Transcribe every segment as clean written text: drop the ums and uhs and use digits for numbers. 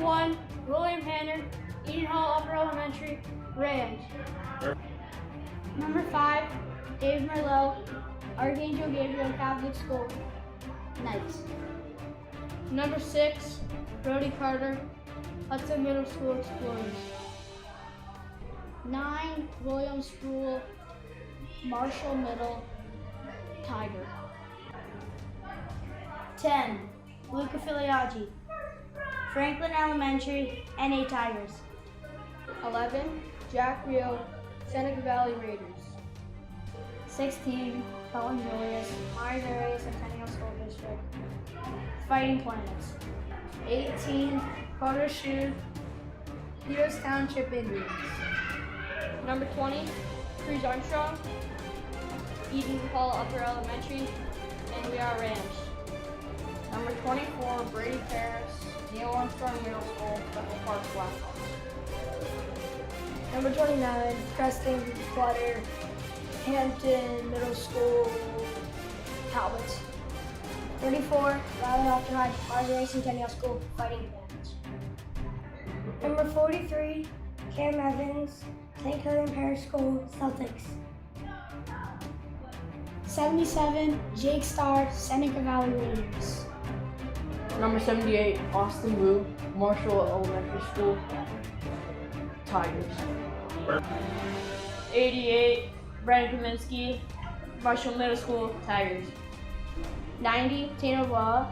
1, William Hanner, Eden Hall Upper Elementary, Rams. Number 5, Dave Merlot, Archangel Gabriel Catholic School, Knights. Number 6, Brody Carter, Hudson Middle School Explorers. 9, William Sproul, Marshall Middle, Tiger. 10, Luca Filiaggi, Franklin Elementary, NA Tigers. 11, Jack Rio, Seneca Valley Raiders. 16, Colin Julius, Myers Area Centennial School District, Fighting Planets. 18, Carter Shoe, Peters Township Indians. Number 20, Cruz Armstrong, Eden Hall Upper Elementary, and we are Rams. Number 24, Brady Paris, Neil Armstrong Middle School, Bethel Park Blackhawks. Number 29, Preston Clutter, Hampton Middle School, Talbots. 34, Valley Option High, Marjorie Centennial School, Fighting Planets. Number 43, Cam Evans, St. Hilliard Parish School, Celtics. 77, Jake Starr, Seneca Valley Raiders. Number 78, Austin Wu, Marshall Elementary School, Tigers. 88, Brandon Kaminsky, Marshall Middle School, Tigers. 90, Tano Blah,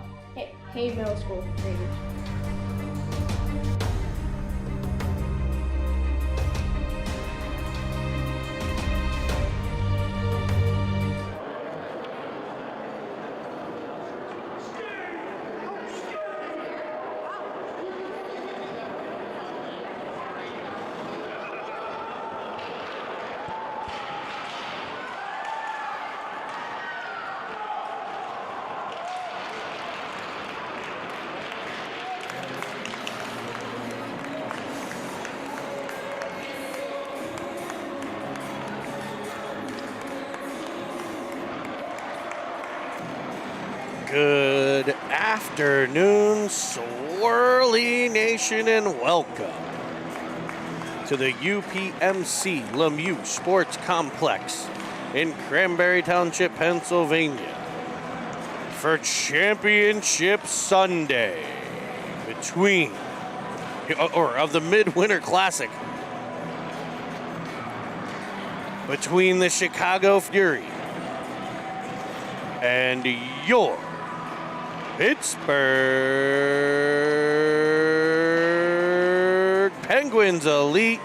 Hay Middle School, Raiders. Good afternoon, Swirly Nation, and welcome to the UPMC Lemieux Sports Complex in Cranberry Township, Pennsylvania for Championship Sunday of the Midwinter Classic between the Chicago Fury and your Pittsburgh Penguins Elite.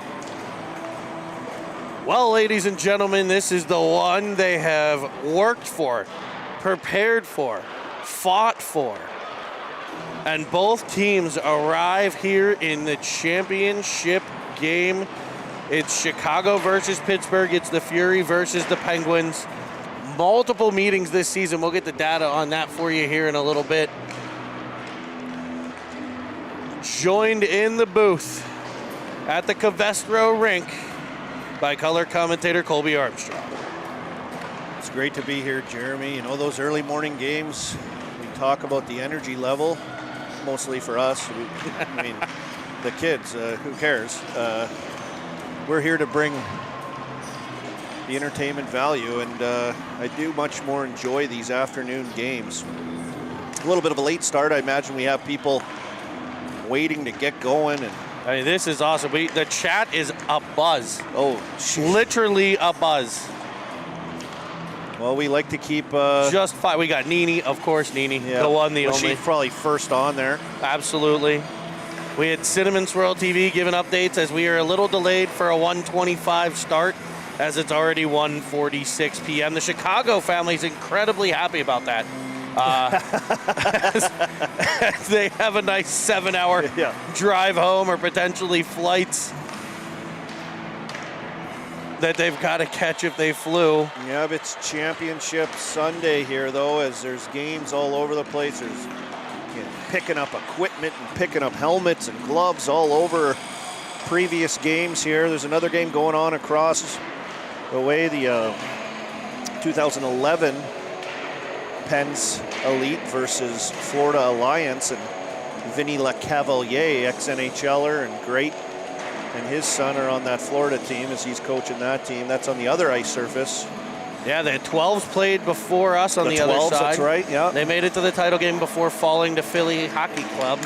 Well, ladies and gentlemen, this is the one they have worked for, prepared for, fought for. And both teams arrive here in the championship game. It's Chicago versus Pittsburgh. It's the Fury versus the Penguins. Multiple meetings this season. We'll get the data on that for you here in a little bit. Joined in the booth at the Cavestro rink by color commentator Colby Armstrong. It's great to be here, Jeremy. You know, those early morning games, we talk about the energy level, mostly for us. I mean, the kids, who cares? We're here to bring the entertainment value, and I do much more enjoy these afternoon games. A little bit of a late start. I imagine we have people waiting to get going, and I mean, this is awesome. The chat is a buzz. Oh, literally a buzz. Well, we like to keep just fine. We got Nini, of course, Nini, the one, the only. She's probably first on there. Absolutely. We had Cinnamon Swirl TV giving updates as we are a little delayed for a 1:25 start, as it's already 1:46 p.m. The Chicago family is incredibly happy about that. As they have a nice 7-hour drive home, or potentially flights that they've got to catch if they flew. Yeah, but it's Championship Sunday here, though, as there's games all over the place. There's picking up equipment and picking up helmets and gloves all over previous games here. There's another game going on across the way, the 2011 Pens Elite versus Florida Alliance, and Vinny LaCavalier, ex-NHLer and great. And his son are on that Florida team as he's coaching that team. That's on the other ice surface. Yeah, the 12s played before us on the other 12s, side. that's right, yeah. They made it to the title game before falling to Philly Hockey Club.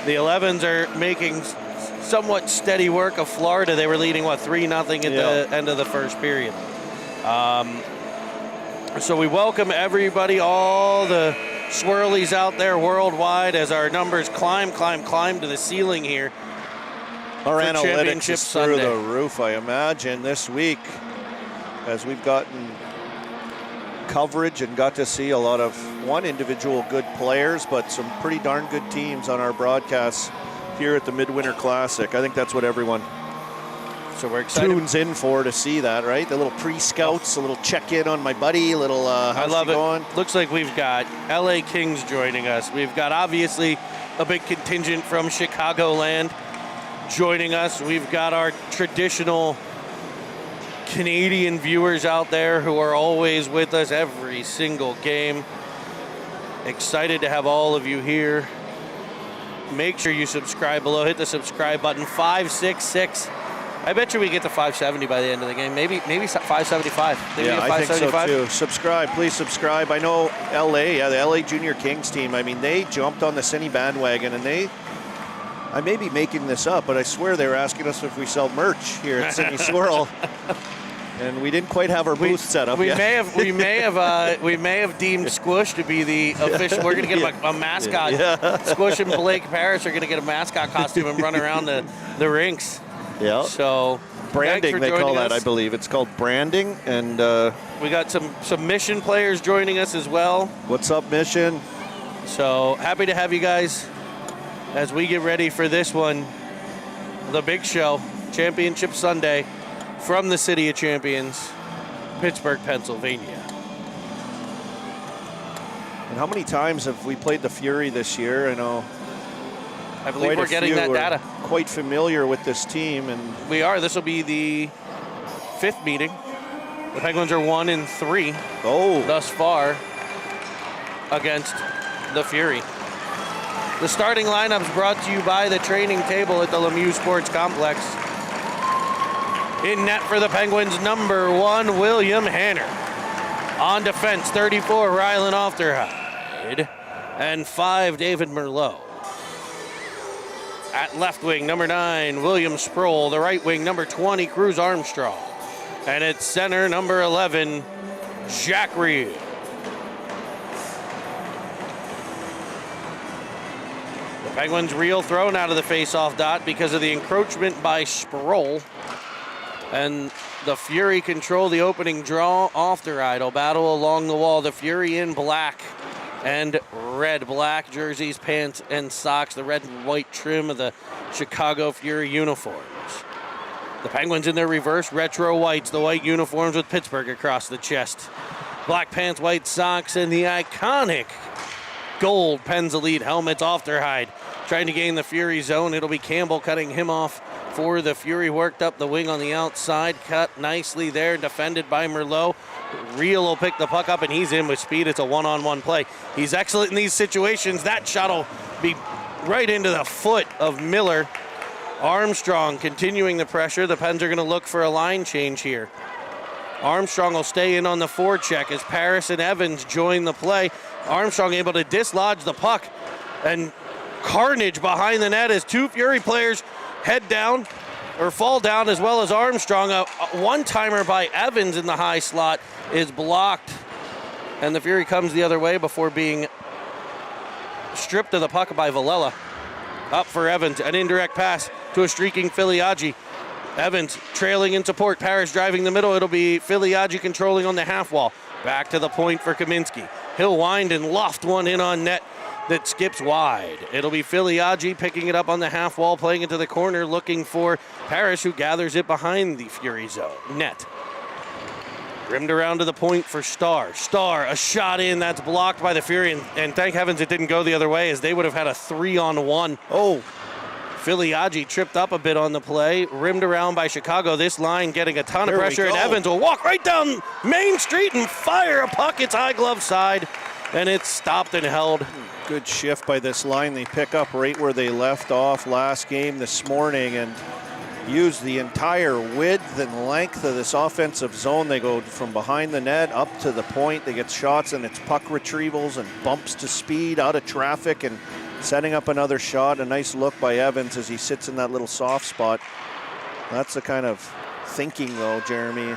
The 11s are making somewhat steady work of Florida. They were leading, 3-0 at the end of the first period. So we welcome everybody, all the swirlies out there worldwide as our numbers climb to the ceiling here. Our for analytics Championship is through Sunday. the roof, I imagine, this week, as we've gotten coverage and got to see a lot of individual good players, but some pretty darn good teams on our broadcasts here at the Midwinter Classic. I think that's what everyone So we're excited. tunes in for, to see that, right? The little pre-scouts, a little check-in on my buddy, a little I how's love he it. going? Looks like we've got LA Kings joining us. We've got obviously a big contingent from Chicagoland joining us. We've got our traditional Canadian viewers out there who are always with us every single game. Excited to have all of you here. Make sure you subscribe below. Hit the subscribe button. 566. I bet you we get to 570 by the end of the game. Maybe 575. Yeah, I think so too. Subscribe, please subscribe. I know LA, the LA Junior Kings team, I mean, they jumped on the Cine bandwagon, and I may be making this up, but I swear they were asking us if we sell merch here at Cine Swirl. And we didn't quite have our booth set up yet. We may have deemed Squish to be the official. We're going to get a mascot. Yeah. Squish and Blake Parrish are going to get a mascot costume and run around the rinks. Yeah. So Branding, they call that, us. I believe. It's called branding. And We got some Mission players joining us as well. what's up, Mission? So happy to have you guys as we get ready for this one, the big show, Championship Sunday, from the City of Champions, Pittsburgh, Pennsylvania. And how many times have we played the Fury this year? I know I believe quite we're a getting few that are data. quite familiar with this team. And We are. This will be the 5th meeting. The Penguins are 1-3 thus far against the Fury. The starting lineup's brought to you by the training table at the Lemieux Sports Complex. In net for the Penguins, number 1, William Hanner. On defense, 34, Rylan Ofterhide. And 5, David Merlot. At left wing, number 9, William Sproul. The right wing, number 20, Cruz Armstrong. And at center, number 11, Jacques Reed. The Penguins' reel thrown out of the face-off dot because of the encroachment by Sproul. And the Fury control the opening draw off the ride. Will battle along the wall. The Fury in black and red. Black jerseys, pants, and socks. The red and white trim of the Chicago Fury uniforms. The Penguins in their reverse retro whites. The white uniforms with Pittsburgh across the chest. Black pants, white socks, and the iconic gold Pens Elite helmets off their hide. Trying to gain the Fury zone. It'll be Campbell cutting him off for the Fury. Worked up the wing on the outside. Cut nicely there. Defended by Merlot. Reel will pick the puck up, and he's in with speed. It's a one-on-one play. He's excellent in these situations. That shot will be right into the foot of Miller. Armstrong continuing the pressure. The Pens are going to look for a line change here. Armstrong will stay in on the forecheck as Paris and Evans join the play. Armstrong able to dislodge the puck, and carnage behind the net as 2 Fury players head down or fall down, as well as Armstrong. A one-timer by Evans in the high slot is blocked, and the Fury comes the other way before being stripped of the puck by Villela. Up for Evans, an indirect pass to a streaking Filiaggi. Evans trailing in support. Parrish driving the middle. It'll be Filiaggi controlling on the half wall. Back to the point for Kaminsky. He'll wind and loft one in on net that skips wide. It'll be Filiaggi picking it up on the half wall, playing it to the corner, looking for Parrish, who gathers it behind the Fury zone. Net. Rimmed around to the point for Starr. Starr, a shot in, that's blocked by the Fury, and thank heavens it didn't go the other way, as they would have had a 3-on-1. oh, Filiaggi tripped up a bit on the play, rimmed around by Chicago. This line getting a ton of There we pressure, and go. Evans will walk right down Main Street and fire a puck. It's high glove side. and it's stopped and held. Good shift by this line. They pick up right where they left off last game this morning and use the entire width and length of this offensive zone. They go from behind the net up to the point. They get shots, and it's puck retrievals and bumps to speed out of traffic and setting up another shot. A nice look by Evans as he sits in that little soft spot. That's the kind of thinking, though, Jeremy,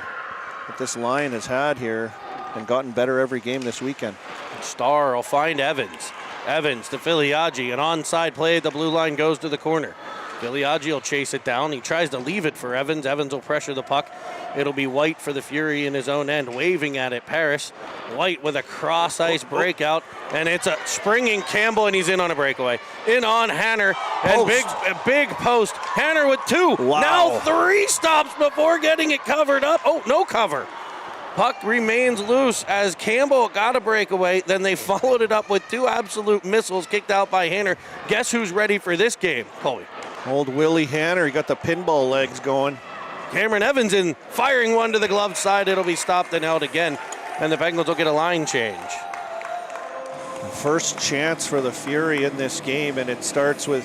that this line has had here and gotten better every game this weekend. Starr will find Evans. Evans to Filiaggi. An onside play at the blue line goes to the corner. Filiaggi will chase it down. He tries to leave it for Evans. Evans will pressure the puck. It'll be White for the Fury in his own end, waving at it. Paris. White with a cross-ice breakout, and it's a springing Campbell, and he's in on a breakaway. In on Hanner, and big post. Hanner with 2. Wow. Now 3 stops before getting it covered up. Oh, no cover. Puck remains loose as Campbell got a breakaway. Then they followed it up with 2 absolute missiles kicked out by Hanner. Guess who's ready for this game, Colby? Old Willie Hanner, he got the pinball legs going. Cameron Evans in, firing one to the glove side. It'll be stopped and held again, and the Penguins will get a line change. First chance for the Fury in this game, and it starts with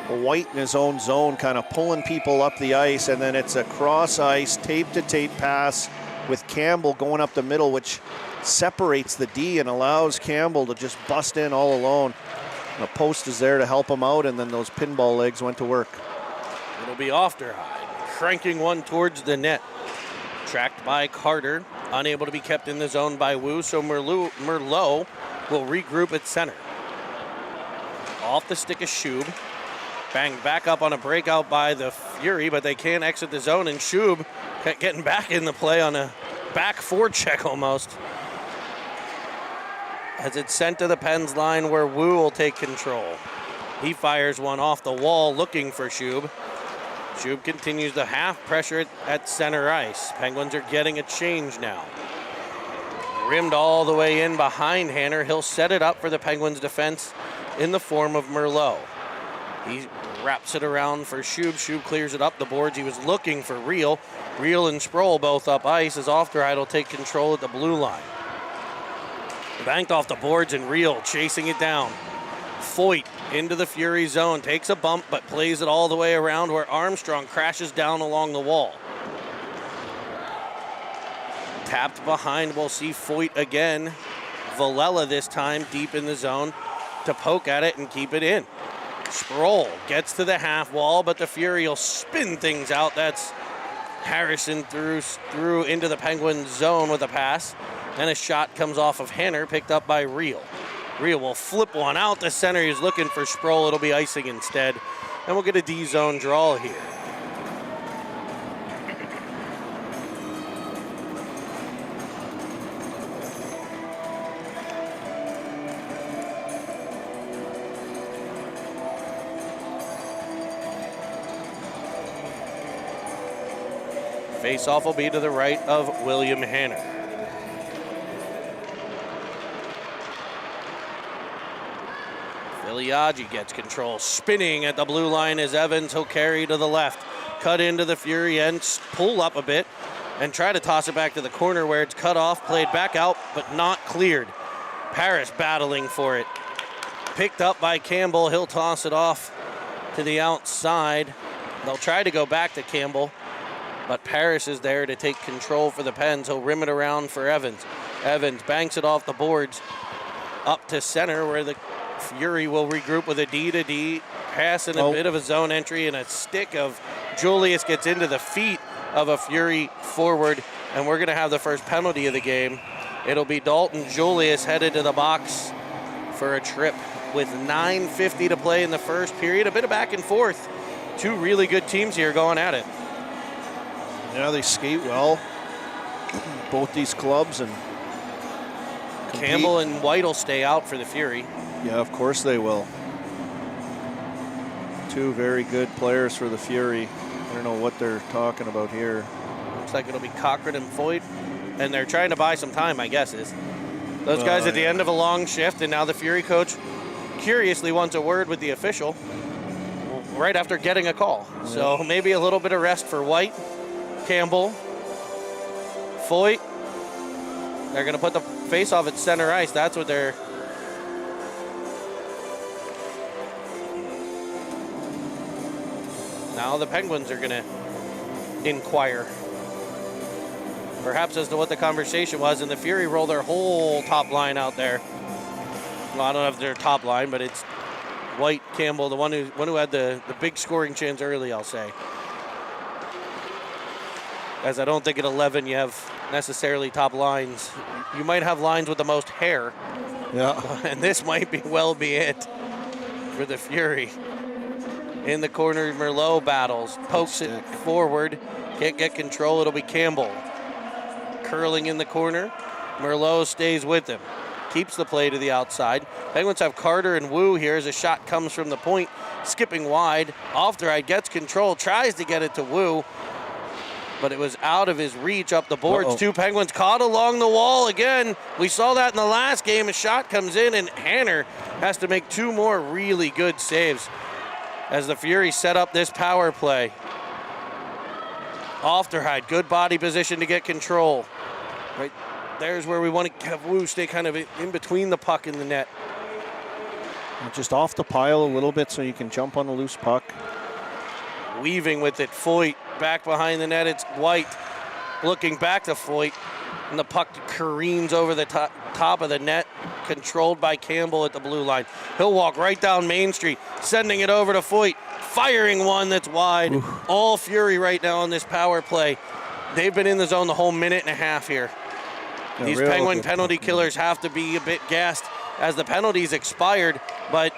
White in his own zone, kind of pulling people up the ice, and then it's a cross-ice, tape-to-tape pass with Campbell going up the middle, which separates the D and allows Campbell to just bust in all alone. The post is there to help him out, and then those pinball legs went to work. It'll be Ofterhide, cranking one towards the net. Tracked by Carter, unable to be kept in the zone by Wu, so Merlot will regroup at center. Off the stick of Schub. Bang back up on a breakout by the Fury, but they can't exit the zone, and Schub getting back in the play on a back forecheck almost. As it's sent to the Pens line where Wu will take control. He fires one off the wall looking for Schub. Schub continues the half pressure at center ice. Penguins are getting a change now. Rimmed all the way in behind Hanner. He'll set it up for the Penguins defense in the form of Merlot. He wraps it around for Schub. Schub clears it up the boards. He was looking for Reel. Reel and Sproul both up ice as Ofterhide will take control at the blue line. Banked off the boards, and Reel chasing it down. Foyt into the Fury zone, takes a bump but plays it all the way around where Armstrong crashes down along the wall. Tapped behind, we'll see Foyt again. Villela this time deep in the zone to poke at it and keep it in. Sproul gets to the half wall, but the Fury will spin things out. That's Harrison through into the Penguins zone with a pass. And a shot comes off of Hanner, picked up by Reel. Reel will flip one out to center. He's looking for Sproul. It'll be icing instead. And we'll get a D-zone draw here. Face-off will be to the right of William Hanner. Filiaggi gets control. Spinning at the blue line is Evans. He'll carry to the left. Cut into the Fury end. Pull up a bit and try to toss it back to the corner where it's cut off. Played back out, but not cleared. Paris battling for it. Picked up by Campbell. He'll toss it off to the outside. They'll try to go back to Campbell, but Paris is there to take control for the Pens. He'll rim it around for Evans. Evans banks it off the boards up to center where the Fury will regroup with a D-to-D pass and a bit of a zone entry, and a stick of Julius gets into the feet of a Fury forward, and we're going to have the first penalty of the game. It'll be Dalton Julius headed to the box for a trip with 9:50 to play in the first period. A bit of back and forth. Two really good teams here going at it. Yeah, they skate well, both these clubs, and compete. Campbell and White will stay out for the Fury. Yeah, of course they will. Two very good players for the Fury. I don't know what they're talking about here. Looks like it'll be Cochran and Foyt, and they're trying to buy some time, I guess is. Those guys at the end of a long shift, and now the Fury coach curiously wants a word with the official right after getting a call. Yeah. So maybe a little bit of rest for White, Campbell, Foyt, They're going to put the face-off at center ice. That's what they're... Now the Penguins are going to inquire, perhaps as to what the conversation was, and the Fury roll their whole top line out there. Well, I don't know if they're top line, but it's White, Campbell, the one who had the big scoring chance early, I'll say. As I don't think at 11 you have necessarily top lines. You might have lines with the most hair. Yeah. And this might well be it for the Fury. In the corner, Merlot battles, pokes it forward, can't get control, it'll be Campbell. Curling in the corner, Merlot stays with him, keeps the play to the outside. Penguins have Carter and Wu here as a shot comes from the point, skipping wide. Aufderheide gets control, tries to get it to Wu, but it was out of his reach up the boards. Two Penguins caught along the wall again. We saw that in the last game. A shot comes in and Hanner has to make 2 more really good saves as the Fury set up this power play. Aufderheide, good body position to get control. Right there's where we want to have Wu stay kind of in between the puck and the net. Just off the pile a little bit so you can jump on the loose puck. Weaving with it, Foyt back behind the net. It's White looking back to Foyt, and the puck careens over the top of the net, controlled by Campbell at the blue line. He'll walk right down Main Street, sending it over to Foyt, firing one that's wide. Oof. All Fury right now on this power play. They've been in the zone the whole minute and a half here. Yeah, these Penguin penalty killers have to be a bit gassed as the penalties expired, but...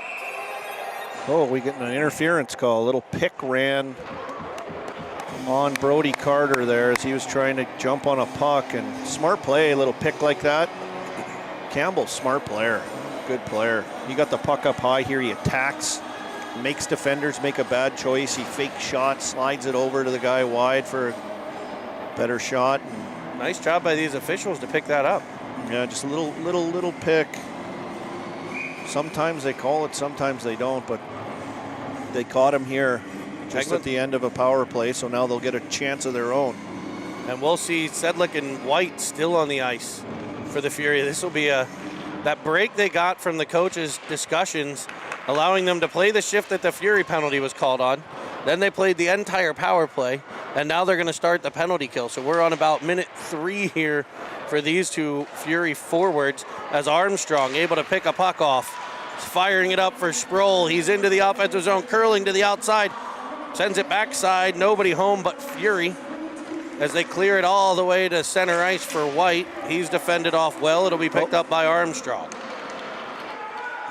Oh, we get an interference call. A little pick ran on Brody Carter there as he was trying to jump on a puck, and smart play, a little pick like that. Campbell, smart player, good player. He got the puck up high here, he attacks, makes defenders make a bad choice. He fakes shots, slides it over to the guy wide for a better shot. Nice job by these officials to pick that up. Yeah, just a little pick. Sometimes they call it, sometimes they don't, but they caught him here just at the end of a power play, so now they'll get a chance of their own. And we'll see Sedlick and White still on the ice for the Fury. This will be that break they got from the coaches' discussions, allowing them to play the shift that the Fury penalty was called on. Then they played the entire power play, and now they're going to start the penalty kill. So we're on about minute 3 here for these two Fury forwards as Armstrong able to pick a puck off. He's firing it up for Sproul. He's into the offensive zone, curling to the outside. Sends it backside, nobody home but Fury as they clear it all the way to center ice for White. He's defended off well. It'll be picked up by Armstrong.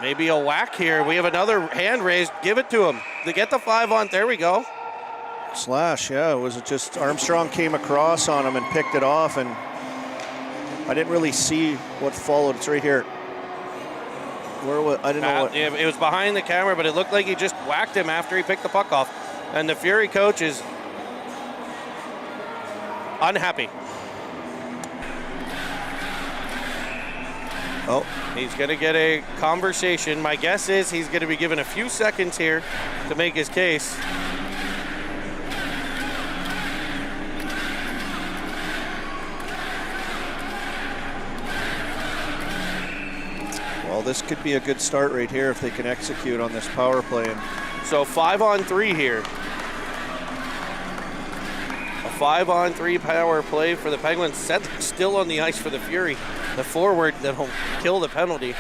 Maybe a whack here. We have another hand raised. Give it to him. They get the 5-on. There we go. Slash, yeah. It was just Armstrong came across on him and picked it off, and I didn't really see what followed. It's right here. Where I didn't know what. It was behind the camera, but it looked like he just whacked him after he picked the puck off. And the Fury coach is unhappy. Oh. He's going to get a conversation. My guess is he's going to be given a few seconds here to make his case. Well, this could be a good start right here if they can execute on this power play. So 5-on-3 here. A 5-on-3 power play for the Penguins. Sedlick still on the ice for the Fury. The forward that'll kill the penalty.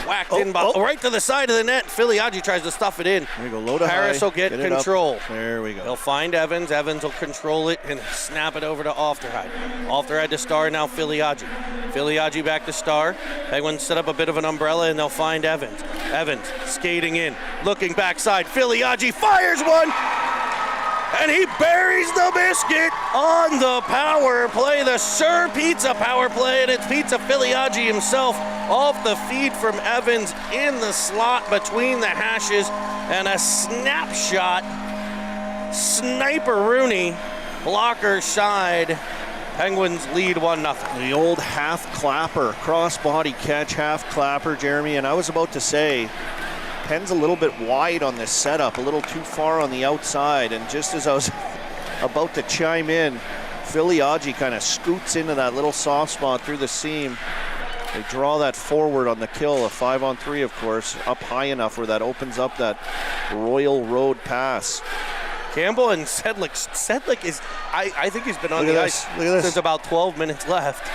Whacked in right to the side of the net. Filiaggi tries to stuff it in. There you go, low to Harris high. will get control. There we go. They'll find Evans. Evans will control it and snap it over to Aufderheide. Aufderheide to Star, now Filiaggi. Filiaggi back to Star. Penguins set up a bit of an umbrella and they'll find Evans. Evans skating in, looking backside. Filiaggi fires one! And he buries the biscuit on the power play, the Sir Pizza power play, and it's Pizza Filiaggi himself off the feed from Evans in the slot between the hashes, and a snapshot. Sniper Rooney, blocker side. Penguins lead 1-0. The old half clapper, cross-body catch, half clapper, Jeremy, and I was about to say, Penn's a little bit wide on this setup, a little too far on the outside, and just as I was about to chime in, Filiaggi kind of scoots into that little soft spot through the seam. They draw that forward on the kill, a 5-on-3, of course, up high enough where that opens up that Royal Road pass. Campbell and Sedlick. Sedlick is, I think he's been on the ice since about 12 minutes left.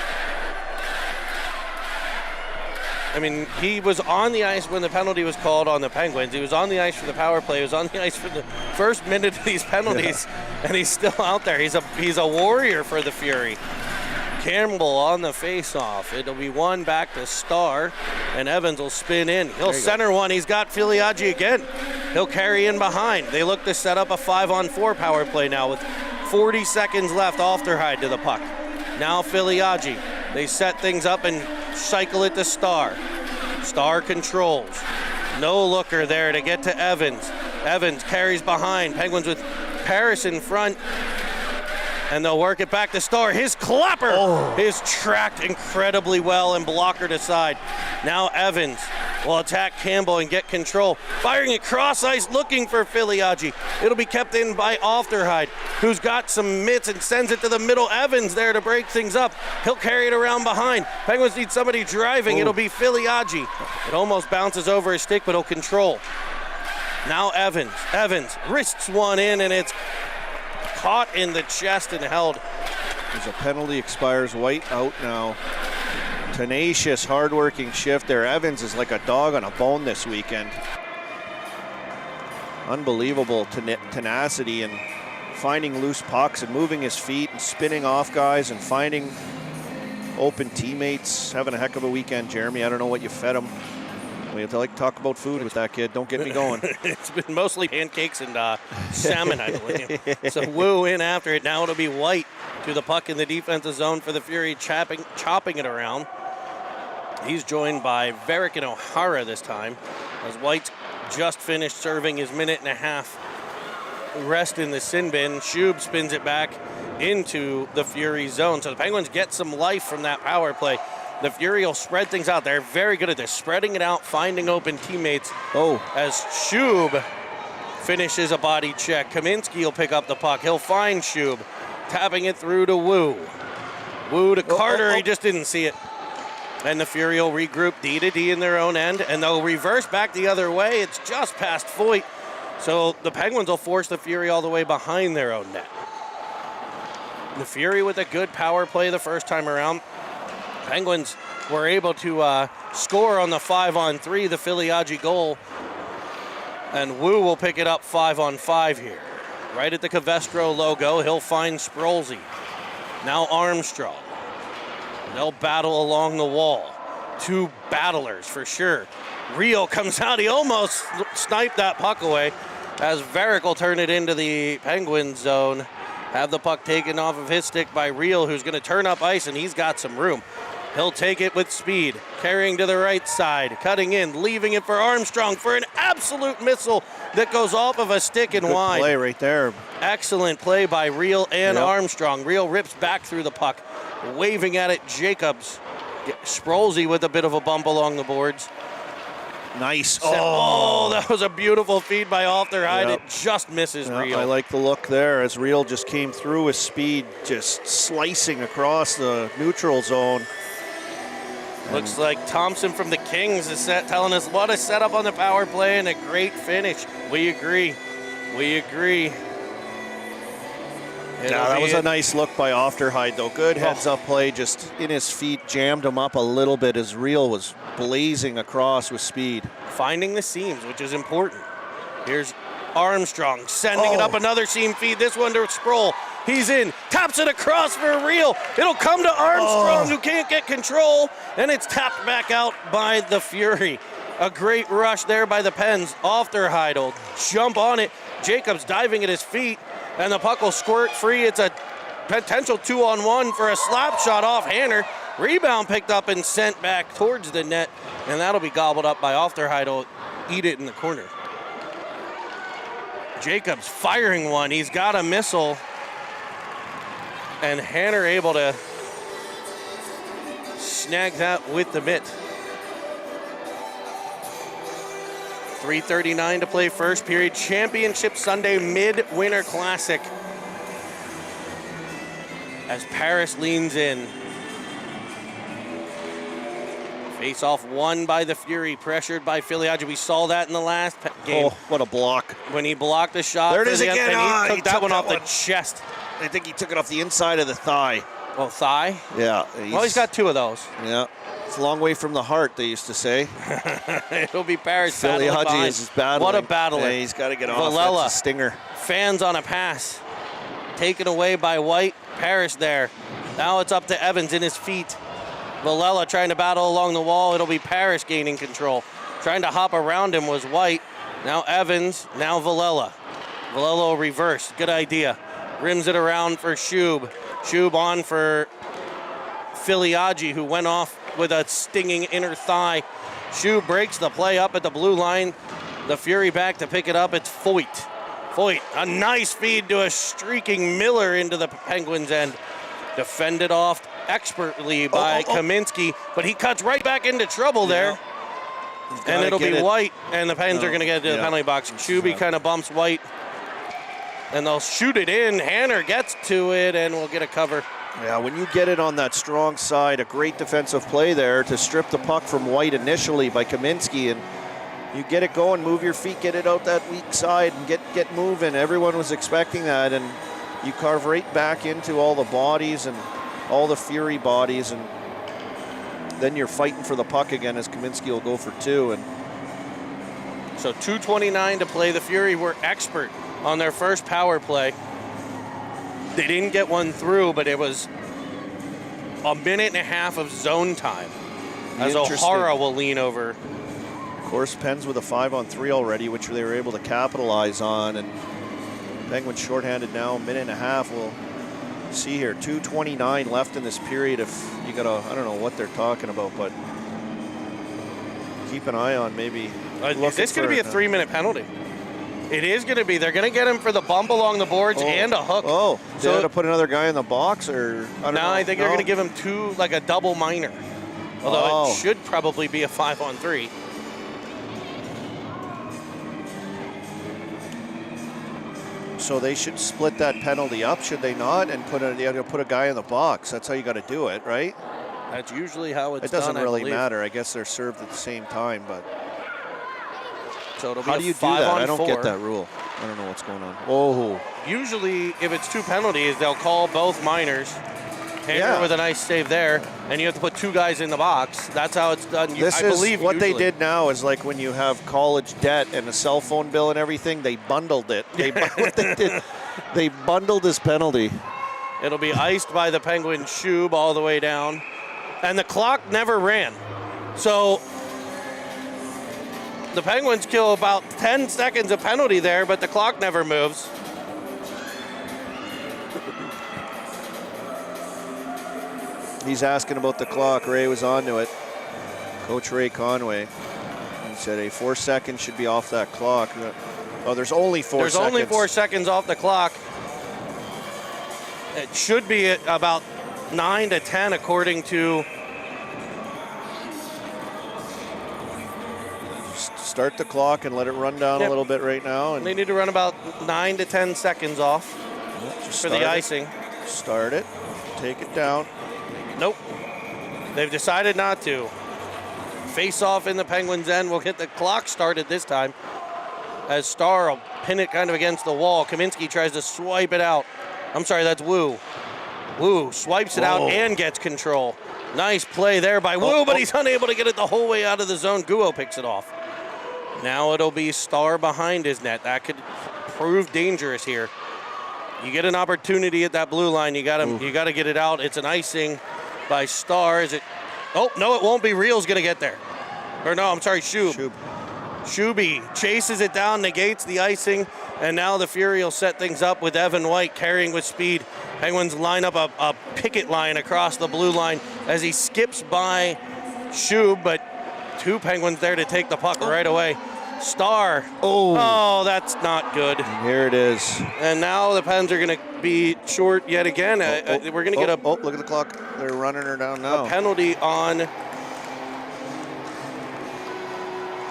I mean, he was on the ice when the penalty was called on the Penguins. He was on the ice for the power play. He was on the ice for the first minute of these penalties, and he's still out there. He's a warrior for the Fury. Campbell on the face-off. It'll be one back to Starr, and Evans will spin in. He'll center one. He's got Filiaggi again. He'll carry in behind. They look to set up a 5-on-4 power play now with 40 seconds left. Ofterhide to the puck. Now Filiaggi. They set things up and cycle it to Starr. Starr controls. No looker there to get to Evans. Evans carries behind. Penguins with Paris in front. And they'll work it back to Starr. His clapper is tracked incredibly well and blockered aside. Now Evans will attack Campbell and get control. Firing it cross ice, looking for Filiaggi. It'll be kept in by Ofterhide, who's got some mitts and sends it to the middle. Evans there to break things up. He'll carry it around behind. Penguins need somebody driving. It'll be Filiaggi. It almost bounces over his stick, but he'll control. Now Evans. Evans wrists one in, and it's caught in the chest and held. There's a penalty, expires. White out now. Tenacious, hard-working shift there. Evans is like a dog on a bone this weekend. Unbelievable tenacity and finding loose pucks and moving his feet and spinning off guys and finding open teammates. Having a heck of a weekend, Jeremy. I don't know what you fed him. We have to talk about food with that kid. Don't get me going. It's been mostly pancakes and salmon, I believe. So Wu in after it. Now it'll be White to the puck in the defensive zone for the Fury, chopping it around. He's joined by Varick and O'Hara this time, as White's just finished serving his minute and a half rest in the sin bin. Shub spins it back into the Fury zone. So the Penguins get some life from that power play. The Fury will spread things out. They're very good at this, spreading it out, finding open teammates. As Shub finishes a body check. Kaminsky will pick up the puck. He'll find Shub, tapping it through to Wu. Wu to Carter. He just didn't see it. And the Fury will regroup D to D in their own end, and they'll reverse back the other way. It's just past Foyt. So the Penguins will force the Fury all the way behind their own net. The Fury with a good power play the first time around. Penguins were able to score on the 5-on-3, the Filiaggi goal. And Wu will pick it up 5-on-5 here. Right at the Cavestro logo, he'll find Sprolzy. Now Armstrong. They'll battle along the wall. Two battlers for sure. Rio comes out. He almost sniped that puck away as Varick will turn it into the Penguin zone. Have the puck taken off of his stick by Rio, who's going to turn up ice, and he's got some room. He'll take it with speed, carrying to the right side, cutting in, leaving it for Armstrong for an absolute missile that goes off of a stick and wide. Good play right there. Excellent play by Reel and Armstrong. Reel rips back through the puck, waving at it. Jacobs. Sprolzy with a bit of a bump along the boards. Nice. Oh, that was a beautiful feed by Ofterhide. It just misses Reel. I like the look there as Reel just came through with speed, just slicing across the neutral zone. Looks like Thompson from the Kings is telling us what a setup on the power play and a great finish. We agree. We agree. That was a nice look by Ofterhide, though. Good heads-up play, just in his feet, jammed him up a little bit as Reel was blazing across with speed. Finding the seams, which is important. Here's Armstrong sending it up another seam feed. This one to Sproul. He's in, taps it across for Reel. It'll come to Armstrong, who can't get control, and it's tapped back out by the Fury. A great rush there by the Pens. Ofterhide will jump on it. Jacobs diving at his feet, and the puck will squirt free. It's a potential 2-on-1 for a slap shot off Hanner. Rebound picked up and sent back towards the net, and that'll be gobbled up by Ofterhide. Will eat it in the corner. Jacobs firing one. He's got a missile. And Hanner able to snag that with the mitt. 3:39 to play first period. Championship Sunday Midwinter Classic. as Paris leans in. Face off won by the Fury, pressured by Filiaggi. We saw that in the last game. Oh, what a block. When he blocked the shot. There it is and again. he took that one off the chest. I think he took it off the inside of the thigh. Oh, thigh? Yeah. Well, he's got 2 of those. Yeah. It's a long way from the heart, they used to say. It'll be Paris. Filiaggi is battling. What a battler. Yeah, he's got to get off. Villela. That's a stinger. Fans on a pass. Taken away by White. Paris there. Now it's up to Evans in his feet. Villela trying to battle along the wall. It'll be Paris gaining control. Trying to hop around him was White. Now Evans, now Villela. Villela reverse, good idea. Rims it around for Shub. Shub on for Filiaggi, who went off with a stinging inner thigh. Shub breaks the play up at the blue line. The Fury back to pick it up, it's Foyt. Foyt, a nice feed to a streaking Miller into the Penguins' end. Defended off expertly by Kaminsky, but he cuts right back into trouble there. And it'll be White, and the Pens are going to get to the penalty box. Shuby kind of bumps White, and they'll shoot it in. Hanner gets to it, and we'll get a cover. Yeah, when you get it on that strong side, a great defensive play there to strip the puck from White initially by Kaminsky, and you get it going, move your feet, get it out that weak side, and get moving. Everyone was expecting that, and you carve right back into all the bodies and all the Fury bodies, and then you're fighting for the puck again as Kaminsky will go for 2. And so 2:29 to play. The Fury were expert on their first power play. They didn't get one through, but it was a minute and a half of zone time as O'Hara will lean over. Of course, Pens with a 5-on-3 already, which they were able to capitalize on, and Penguins shorthanded now, a minute and a half. We'll see here, 2:29 left in this period. If you got I don't know what they're talking about, but keep an eye on maybe. Is this going to be a 3-minute penalty? It is going to be. They're going to get him for the bump along the boards and a hook. Oh, so they had to put another guy in the box, or I don't know. I think they're going to give him 2, like a double minor. Although it should probably be a 5-on-3. So they should split that penalty up, should they not? And put a guy in the box. That's how you got to do it, right? That's usually how it's done. It doesn't really believe. matter. I guess they're served at the same time, but so it'll be how do you do that? I don't get that rule. I don't know what's going on. Oh. Usually, if it's 2 penalties, they'll call both minors. Hanner with a nice save there, and you have to put 2 guys in the box. That's how it's done. I believe what they did now is like when you have college debt and a cell phone bill and everything, they bundled it. What they did, they bundled this penalty. It'll be iced by the Penguin Shub all the way down, and the clock never ran. So the Penguins kill about 10 seconds of penalty there, but the clock never moves. He's asking about the clock. Ray was onto it. Coach Ray Conway. He said, hey, 4 seconds should be off that clock. Oh, there's only 4 seconds. There's only 4 seconds off the clock. It should be at about 9 to 10 according to... Start the clock and let it run down a little bit right now. And they need to run about 9 to 10 seconds off for the icing. Start it. Take it down. Nope. They've decided not to. Face off in the Penguins' end. We'll get the clock started this time. As Starr will pin it kind of against the wall. Kaminsky tries to swipe it out. I'm sorry, that's Wu. Wu swipes it out and gets control. Nice play there by Wu, but he's unable to get it the whole way out of the zone. Guo picks it off. Now it'll be Starr behind his net. That could prove dangerous here. You get an opportunity at that blue line. You got to get it out. It's an icing by Starr. Is it? Oh no, it won't be. Real's gonna get there. Or no, I'm sorry, Shub. Shuby chases it down, negates the icing, and now the Fury will set things up with Evan White carrying with speed. Penguins line up a picket line across the blue line as he skips by Shub, but 2 Penguins there to take the puck right away. Starr. Oh, that's not good. And here it is. And now the Pens are going to be short yet again. We're going to get a... Oh, look at the clock. They're running her down now. A penalty on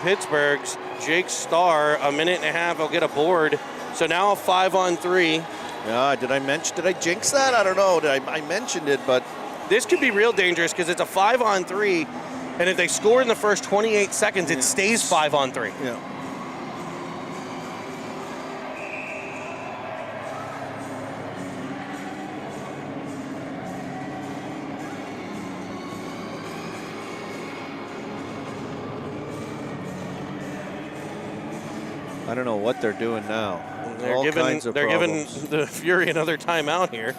Pittsburgh's Jake Starr. A minute and a half, he'll get a board. So now a 5-on-3. Yeah, did I jinx that? I don't know. I mentioned it, but This could be real dangerous because it's a 5-on-3, and if they score in the first 28 seconds, it stays 5-on-3. yeah. I don't know what they're doing now. They're All giving kinds of they're giving problems. the Fury another timeout here,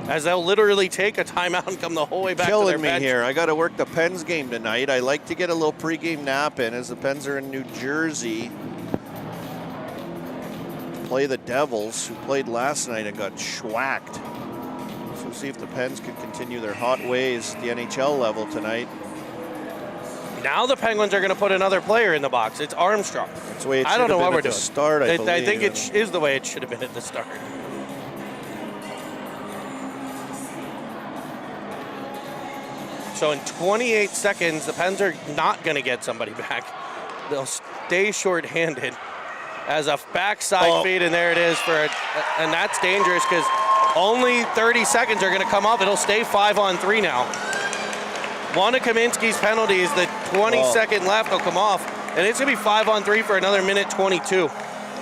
as they'll literally take a timeout and come the whole way back to their Killing me bench. here. I got to work the Pens game tonight. I like to get a little pregame nap in as the Pens are in New Jersey. Play the Devils, who played last night and got schwacked. So we'll see if the Pens can continue their hot ways at the NHL level tonight. Now the Penguins are going to put another player in the box. It's Armstrong. That's the way it I don't should have know what been we're at the doing. start, I believe. I think it is the way it should have been at the start. So in 28 seconds, the Pens are not going to get somebody back. They'll stay shorthanded as a backside feed, and there it is and that's dangerous because only 30 seconds are going to come up. It'll stay 5-on-3 now. One of Kaminsky's penalties, the 20-second left will come off, and it's going to be 5-on-3 for another minute 22.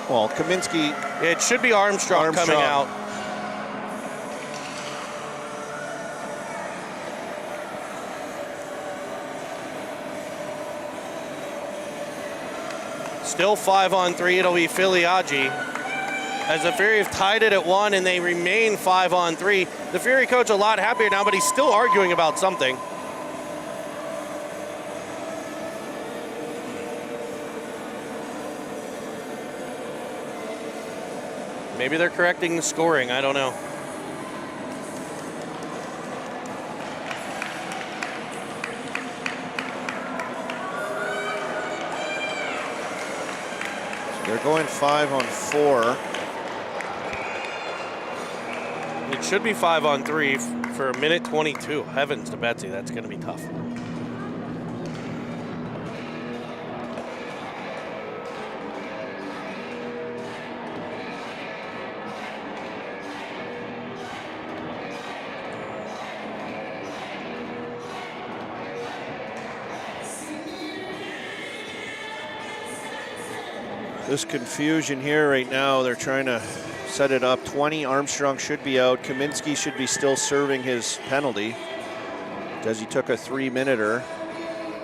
Well, Kaminsky. It should be Armstrong coming out. Still 5-on-3, it'll be Filiaggi. As the Fury have tied it at 1 and they remain 5-on-3. The Fury coach a lot happier now, but he's still arguing about something. Maybe they're correcting the scoring, I don't know. They're going 5-on-4. It should be 5-on-3 for a minute 22. Heavens to Betsy, that's going to be tough. This confusion here right now, they're trying to set it up. 20, Armstrong should be out. Kaminsky should be still serving his penalty as he took a 3-minuter.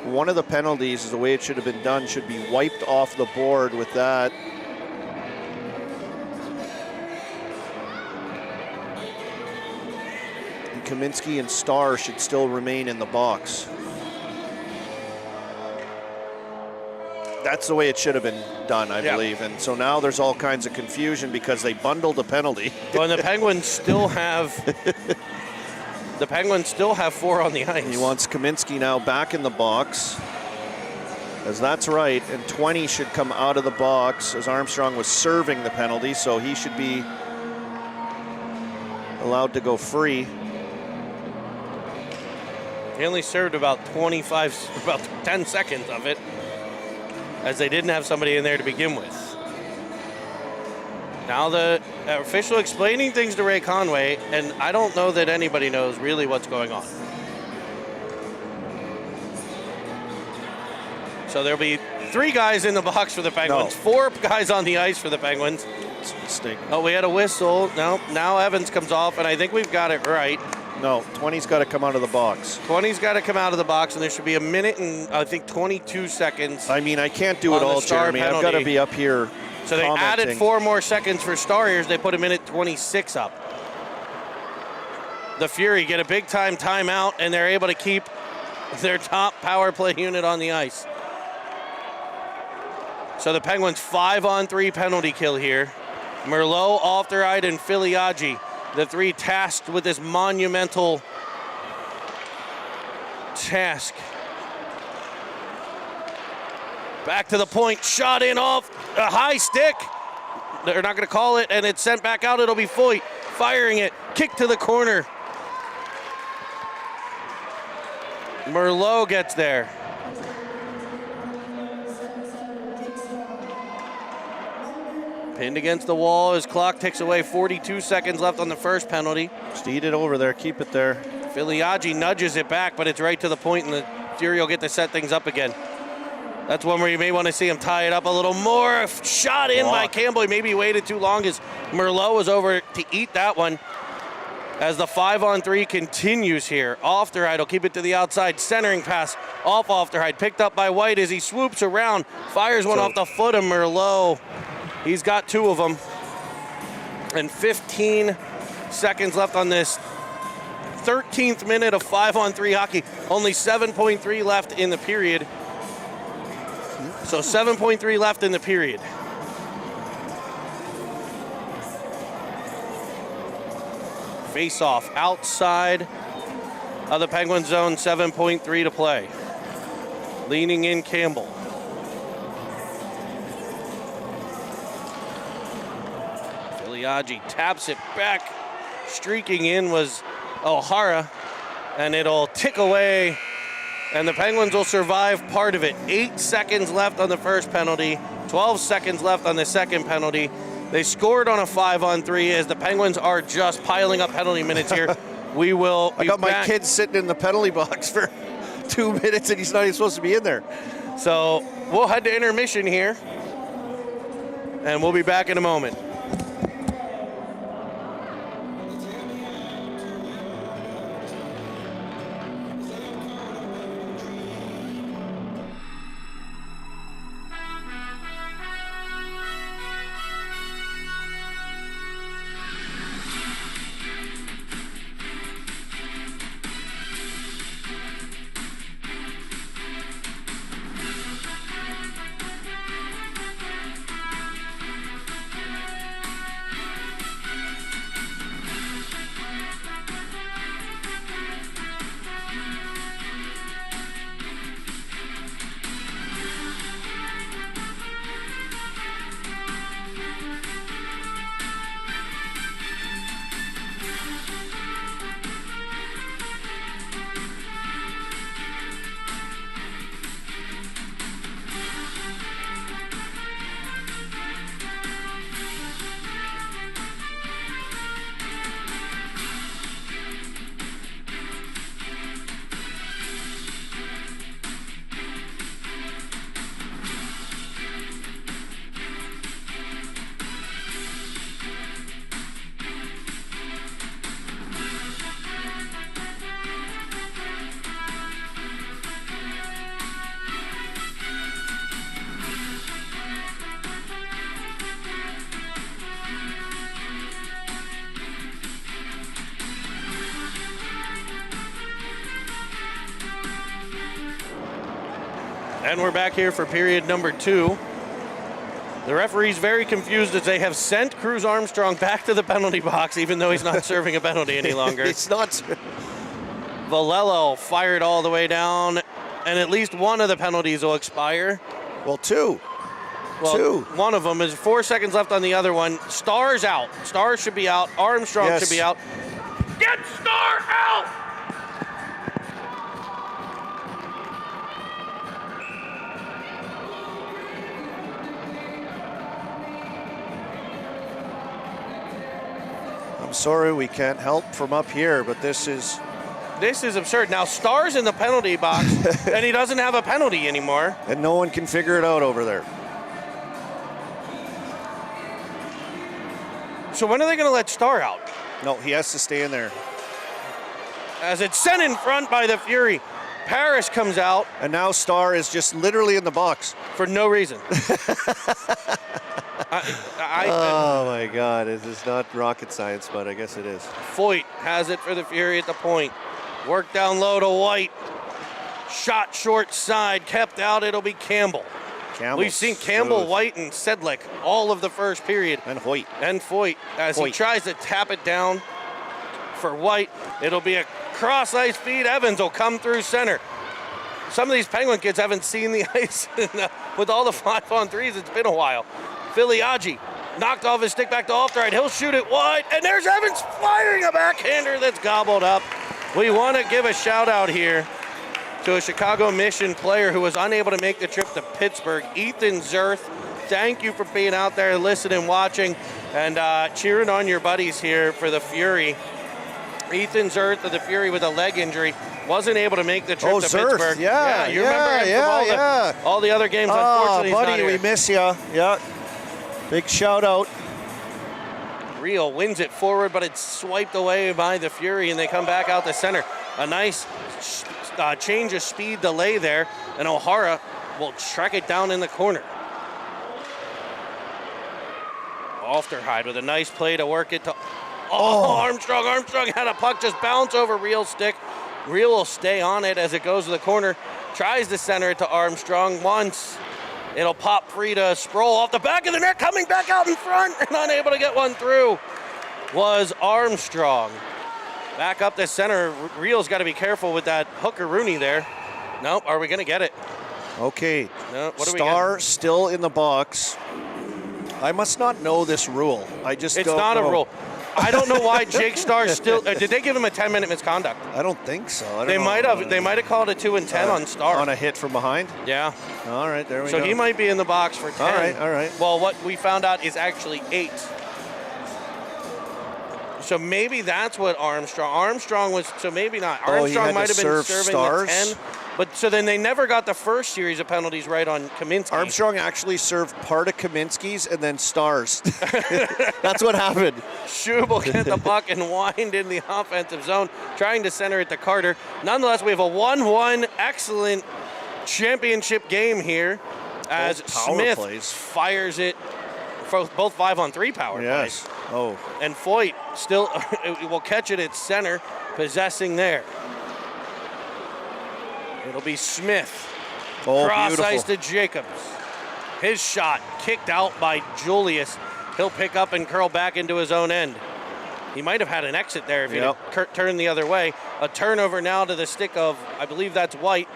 One of the penalties is the way it should have been done, should be wiped off the board with that. And Kaminsky and Starr should still remain in the box. That's the way it should have been done, I believe. And so now there's all kinds of confusion because they bundled a penalty. Well, and the Penguins still have 4 on the ice. He wants Kaminsky now back in the box, as that's right, and 20 should come out of the box as Armstrong was serving the penalty, so he should be allowed to go free. He only served about 10 seconds of it, as they didn't have somebody in there to begin with. Now the official explaining things to Ray Conway, and I don't know that anybody knows really what's going on. So there'll be 3 guys in the box for the Penguins, 4 guys on the ice for the Penguins. It's a mistake. Oh, we had a whistle. No, now Evans comes off, and I think we've got it right. No, 20's got to come out of the box. 20's got to come out of the box, and there should be a minute and I think 22 seconds. I mean, I can't do it all, Jeremy. Penalty. I've got to be up here. So they added 4 more seconds for Starriers. They put a minute 26 up. The Fury get a big time timeout, and they're able to keep their top power play unit on the ice. So the Penguins 5-on-3 penalty kill here. Merlot, Alderweireld, and Filiaggi, the 3 tasked with this monumental task. Back to the point, shot in off a high stick. They're not going to call it, and it's sent back out. It'll be Foyt firing it, kick to the corner. Merlot gets there. Pinned against the wall as clock ticks away. 42 seconds left on the first penalty. Just eat it over there. Keep it there. Filiaggi nudges it back, but it's right to the point, and the Fury will get to set things up again. That's one where you may want to see him tie it up a little more. Shot in by Campbell. He maybe waited too long as Merlot was over to eat that one. As the 5-on-3 continues here. Ofterheid will keep it to the outside. Centering pass off Ofterheid. Picked up by White as he swoops around. Fires one off the foot of Merlot. He's got 2 of them. And 15 seconds left on this 13th minute of 5-on-3 hockey. Only 7.3 left in the period. So 7.3 left in the period. Face off outside of the Penguin zone, 7.3 to play. Leaning in Campbell. Filiaggi taps it back. Streaking in was O'Hara, and it'll tick away, and the Penguins will survive part of it. 8 seconds left on the first penalty, 12 seconds left on the second penalty. They scored on a 5-on-3 as the Penguins are just piling up penalty minutes here. We will be I got my back. kid sitting in the penalty box for 2 minutes and he's not even supposed to be in there. So we'll head to intermission here, and we'll be back in a moment. And we're back here for period number 2. The referee's very confused as they have sent Cruz Armstrong back to the penalty box, even though he's not serving a penalty any longer. It's not. Valello fired all the way down, and at least one of the penalties will expire. Well, 2. Well, 2. One of them is 4 seconds left on the other one. Starr's out. Starr should be out. Armstrong should be out. Get Starr out! I'm sorry we can't help from up here, but this is absurd. Now Starr's in the penalty box, and he doesn't have a penalty anymore. And no one can figure it out over there. So when are they going to let Starr out? No, he has to stay in there. As it's sent in front by the Fury. Paris comes out. And now Starr is just literally in the box. For no reason. Oh my God, it is not rocket science, but I guess it is. Foyt has it for the Fury at the point. Work down low to White. Shot short side, kept out, it'll be Campbell. We've seen Campbell, White, and Sedlick all of the first period. And Hoyt. As he tries to tap it down for White. It'll be a cross-ice feed. Evans will come through center. Some of these Penguin kids haven't seen the ice with all the 5-on-3s. It's been a while. Filiaggi knocked off his stick back to Ofterheid. He'll shoot it wide, and there's Evans firing a backhander that's gobbled up. We want to give a shout out here to a Chicago Mission player who was unable to make the trip to Pittsburgh. Ethan Zerth, thank you for being out there, listening, watching, and cheering on your buddies here for the Fury. Ethan Zerth of the Fury with a leg injury wasn't able to make the trip to Zerth, Pittsburgh. yeah, you remember him from all the other games. Unfortunately, he's buddy, not here. we miss you. Yeah, big shout out. Real wins it forward, but it's swiped away by the Fury, and they come back out the center. A nice change of speed delay there, and O'Hara will track it down in the corner. Alfterhide with a nice play to work it to Armstrong. Armstrong had a puck just bounce over Real's stick. Real will stay on it as it goes to the corner. Tries to center it to Armstrong once. It'll pop free to Sproul off the back of the net, coming back out in front and unable to get one through was Armstrong. Back up the center. Real's got to be careful with that hooker Rooney there. Nope, are we going to get it? Okay, No, what are we Star still in the box. I must not know this rule. I just It's don't not know. a rule. I don't know why Jake Starr still. Did they give him a 10-minute misconduct? I don't think so. I don't They know. might have. They might have called a 2 and 10 on Starr. On a hit from behind? Yeah. All right, there we go. So he might be in the box for 10. All right. Well, what we found out is actually 8. So maybe that's what Armstrong was. So maybe not. he Armstrong had might to have been serve serving Stars? the 10. But so then they never got the first series of penalties right on Kaminsky. Armstrong actually served part of Kaminsky's and then Stars. That's what happened. Schub will get the puck and wind in the offensive zone, trying to center it to Carter. Nonetheless, we have a 1-1 excellent championship game here as Both power Smith plays. fires it for both 5-on-3 power plays. Yes. Oh. And Foyt still will catch it at center, possessing there. It'll be Smith. Oh, Cross beautiful. ice to Jacobs. His shot kicked out by Julius. He'll pick up and curl back into his own end. He might have had an exit there if he had turned the other way. A turnover now to the stick of, I believe that's White.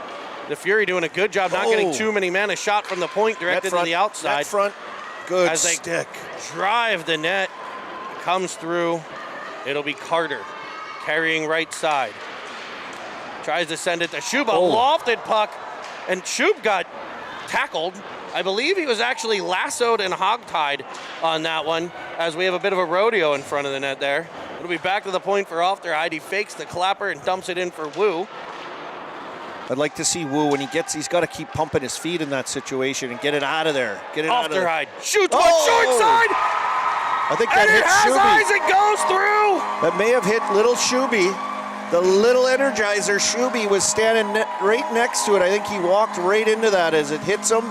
The Fury doing a good job not getting too many men. A shot from the point directed to the outside. Net front. Good As they stick. drive the net. Comes through. It'll be Carter carrying right side. Tries to send it to Schub, a lofted puck, and Schub got tackled. I believe he was actually lassoed and hogtied on that one, as we have a bit of a rodeo in front of the net there. It'll be back to the point for Alfterhide. He fakes the clapper and dumps it in for Wu. I'd like to see Wu when he's got to keep pumping his feet in that situation and get it out of there. Get it out of there. Alfterhide shoots one short side, I think and that it hit has Shuby. eyes. It goes through. That may have hit little Shuby. The little Energizer Shuby was standing right next to it. I think he walked right into that as it hits him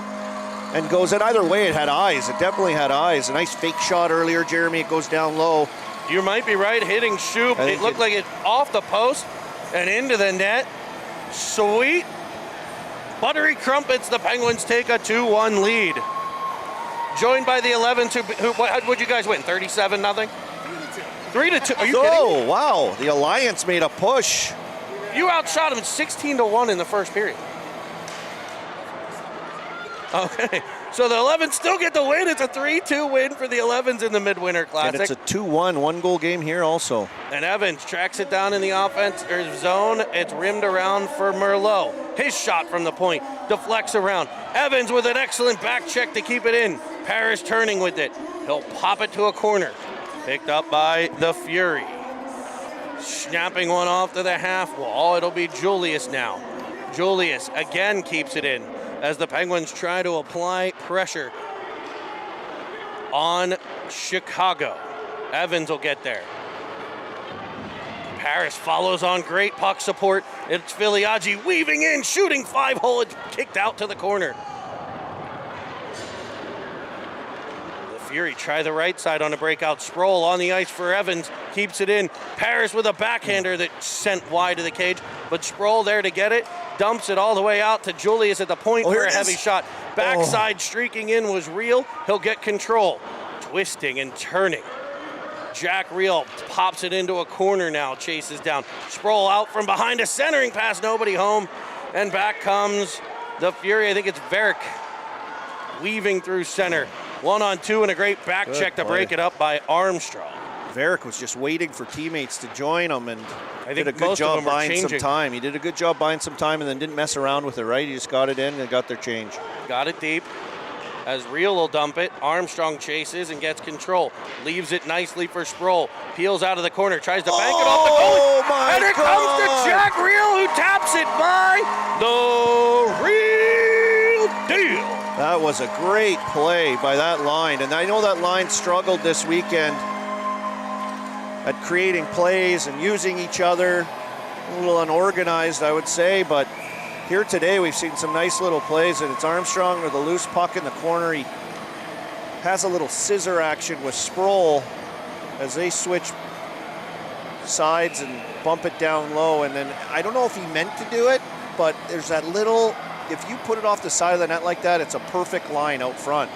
and goes in. Either way, it had eyes. It definitely had eyes. A nice fake shot earlier, Jeremy. It goes down low. You might be right, hitting Schub. It looked like it off the post and into the net. Sweet. Buttery crumpets, the Penguins take a 2-1 lead. Joined by the 11s, what'd you guys win, 37-0? 3-2. Are you kidding? Oh, wow. The Alliance made a push. You outshot them 16-1 in the first period. Okay, so the 11s still get the win. It's a 3-2 win for the 11s in the Midwinter Classic. And it's a 2-1, one-goal game here also. And Evans tracks it down in the offense zone. It's rimmed around for Merlot. His shot from the point deflects around. Evans with an excellent back check to keep it in. Paris turning with it. He'll pop it to a corner. Picked up by the Fury. Snapping one off to the half wall. It'll be Julius now. Julius again keeps it in as the Penguins try to apply pressure on Chicago. Evans will get there. Paris follows on great puck support. It's Filiaggi weaving in, shooting 5-hole. It's kicked out to the corner. The Fury try the right side on a breakout. Sproul on the ice for Evans. Keeps it in. Paris with a backhander that sent wide to the cage. But Sproul there to get it. Dumps it all the way out to Julius at the point for a heavy shot. Backside streaking in was Real. He'll get control. Twisting and turning. Jack Real pops it into a corner now, chases down. Sproul out from behind, a centering pass, nobody home. And back comes the Fury. I think it's Verick weaving through center. 1-on-2 and a great back check to break it up by Armstrong. Verick was just waiting for teammates to join him and I think did a good most of job them were buying some changing. time. He did a good job buying some time and then didn't mess around with it, right? He just got it in and got their change. Got it deep. as Real will dump it. Armstrong chases and gets control. Leaves it nicely for Sproul. Peels out of the corner, tries to bank it off the goalie. Oh my And it comes to Jack Real, who taps it by the Real Deal. That was a great play by that line. And I know that line struggled this weekend at creating plays and using each other. A little unorganized, I would say, but here today we've seen some nice little plays, and it's Armstrong with a loose puck in the corner. He has a little scissor action with Sproul as they switch sides and bump it down low. And then I don't know if he meant to do it, but there's that little, if you put it off the side of the net like that, it's a perfect line out front.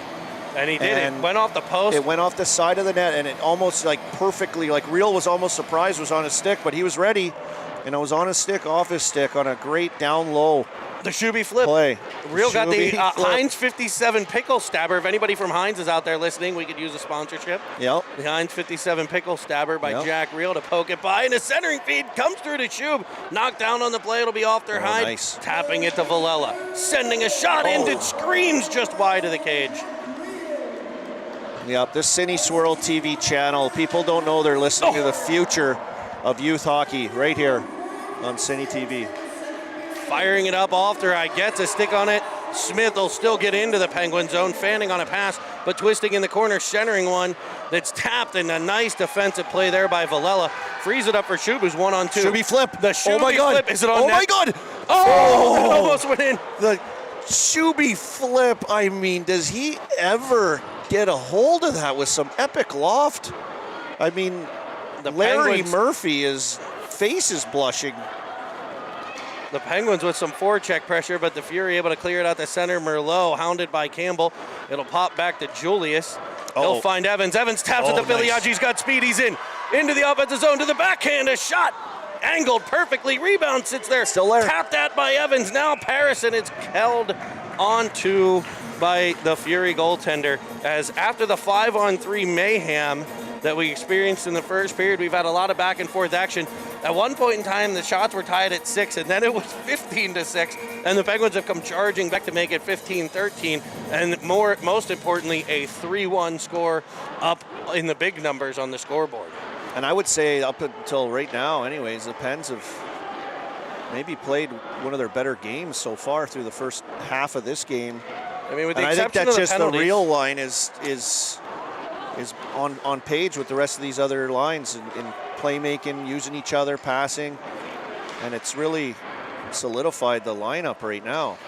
And he did. It went off the post. It went off the side of the net, and it almost like perfectly, like Real was almost surprised was on his stick, but he was ready. And it was on his stick, off his stick, on a great down low The Shuby flip. play. Real got the Shuby flip. Heinz 57 pickle stabber. If anybody from Heinz is out there listening, we could use a sponsorship. Yep. The Heinz 57 pickle stabber by Yep. Jack Real to poke it by, and a centering feed comes through to Shub. Knocked down on the play, it'll be off their Heinz. Nice. Tapping it to Villela. Sending a shot in, it screams just wide of the cage. Yep, this Cine Swirl TV channel, people don't know they're listening to the future of youth hockey right here on Cine TV. Firing it up off there, I gets a stick on it. Smith will still get into the Penguin zone, fanning on a pass, but twisting in the corner, centering one that's tapped, and a nice defensive play there by Villela. Frees it up for Shub, who's 1-on-2. Shuby flip. The Shuby Oh my God. flip, is it on Oh net? my God. Oh, it almost went in. The Shuby flip, I mean, does he ever get a hold of that with some epic loft? I mean, The Larry Penguins- Murphy, his face is blushing. The Penguins with some forecheck pressure, but the Fury able to clear it out the center. Merlot hounded by Campbell. It'll pop back to Julius. He'll find Evans. Evans taps at the Philly. Nice. He's got speed. He's in. Into the offensive zone to the backhand. A shot. Angled perfectly. Rebound sits there. Still there. Tapped at by Evans. Now Paris, and it's held onto by the Fury goaltender. As after the 5-on-3 mayhem that we experienced in the first period, we've had a lot of back and forth action. At one point in time, the shots were tied at 6, and then it was 15-6, and the Penguins have come charging back to make it 15-13, and most importantly, a 3-1 score up in the big numbers on the scoreboard. And I would say up until right now, anyways, the Pens have maybe played one of their better games so far through the first half of this game. I mean, with the And I think exception that's of the just penalties, the Real line is on page with the rest of these other lines in playmaking, using each other, passing, and it's really solidified the lineup right now.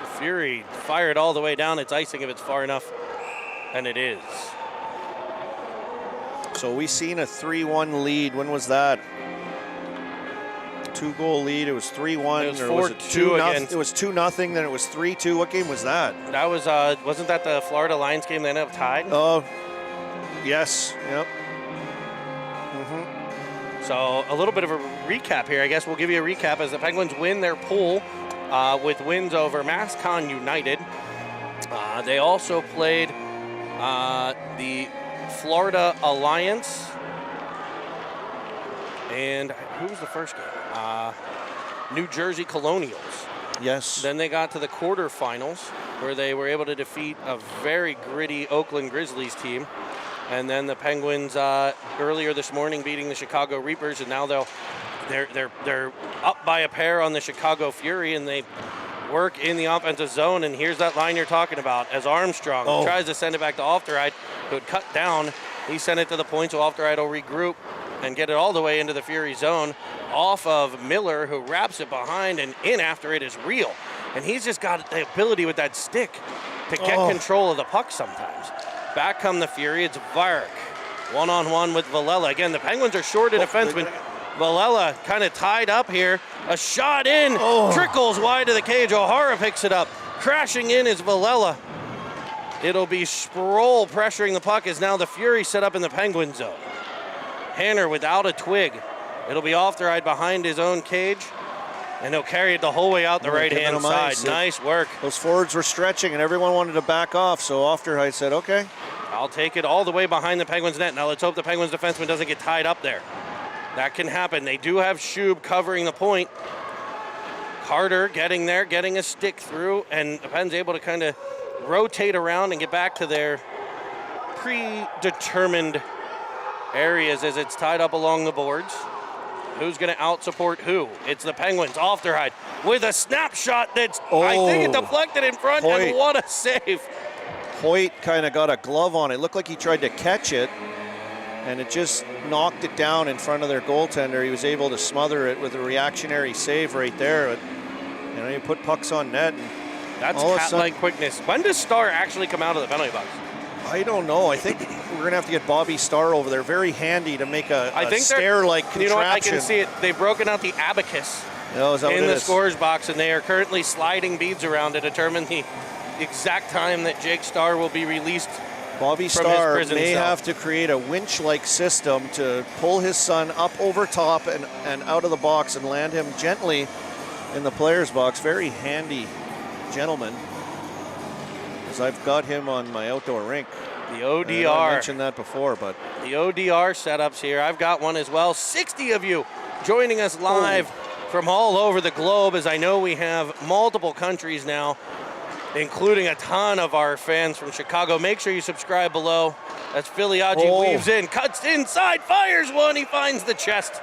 the Fury fired all the way down. It's icing if it's far enough, and it is. So we seen a 3-1 lead. When was that? 2-goal lead. It was 3-1. It was or was it 4-2 again. It was 2-0. Then it was 3-2. What game was that? That was wasn't that the Florida Lions game? They ended up tied. Oh, yes. Yep. So a little bit of a recap here. I guess we'll give you a recap as the Penguins win their pool with wins over Mascon United. They also played the Florida Alliance. And who was the first game? New Jersey Colonials. Yes. Then they got to the quarterfinals where they were able to defeat a very gritty Oakland Grizzlies team. And then the Penguins earlier this morning beating the Chicago Reapers, and now they're up by a pair on the Chicago Fury, and they work in the offensive zone. And here's that line you're talking about as Armstrong tries to send it back to Ofteride, who had cut down. He sent it to the point, so Ofteride will regroup and get it all the way into the Fury zone off of Miller, who wraps it behind, and in after it is Real. And he's just got the ability with that stick to get control of the puck sometimes. Back come the Fury. It's Varek. One-on-one with Villela. Again, the Penguins are short a defenseman. Villela kind of tied up here. A shot in. Trickles wide of the cage. O'Hara picks it up. Crashing in is Villela. It'll be Sproul pressuring the puck as now the Fury set up in the Penguin zone. Hanner without a twig. It'll be Ofteride behind his own cage, and he'll carry it the whole way out the right-hand side. Nice work. Those forwards were stretching, and everyone wanted to back off, so Ofteride said, okay. I'll take it all the way behind the Penguins net. Now let's hope the Penguins defenseman doesn't get tied up there. That can happen. They do have Shub covering the point. Carter getting there, getting a stick through, and the Pens able to kind of rotate around and get back to their predetermined areas as it's tied up along the boards. Who's going to out-support who? It's the Penguins off their hide with a snapshot that's, I think, it deflected in front, Hoyt. and what a save. Hoyt kind of got a glove on it. Looked like he tried to catch it, and it just knocked it down in front of their goaltender. He was able to smother it with a reactionary save right there. But, you know, you put pucks on net. And that's cat-like quickness. When does Starr actually come out of the penalty box? I don't know. I think we're going to have to get Bobby Starr over there. Very handy to make a stair-like contraption. You know what? I can see it. They've broken out the abacus in the scorer's box, and they are currently sliding beads around to determine the exact time that Jake Starr will be released. Bobby from Starr his prison may cell. have to create a winch-like system to pull his son up over top and out of the box and land him gently in the player's box. Very handy gentleman. As I've got him on my outdoor rink. The ODR. I mentioned that before, but the ODR setups here. I've got one as well. 60 of you joining us live from all over the globe, as I know we have multiple countries now, including a ton of our fans from Chicago. Make sure you subscribe below. As Filiaggi weaves in, cuts inside, fires one. He finds the chest.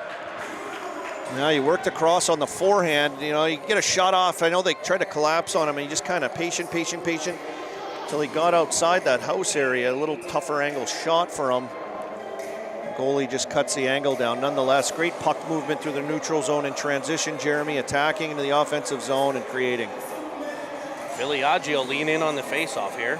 now you worked across on the forehand. You know, you get a shot off. I know they tried to collapse on him, and he just kind of patient, until he got outside that house area. A little tougher angle shot for him. Goalie just cuts the angle down. Nonetheless, great puck movement through the neutral zone in transition. Jeremy attacking into the offensive zone and creating. Filiaggi will lean in on the faceoff here.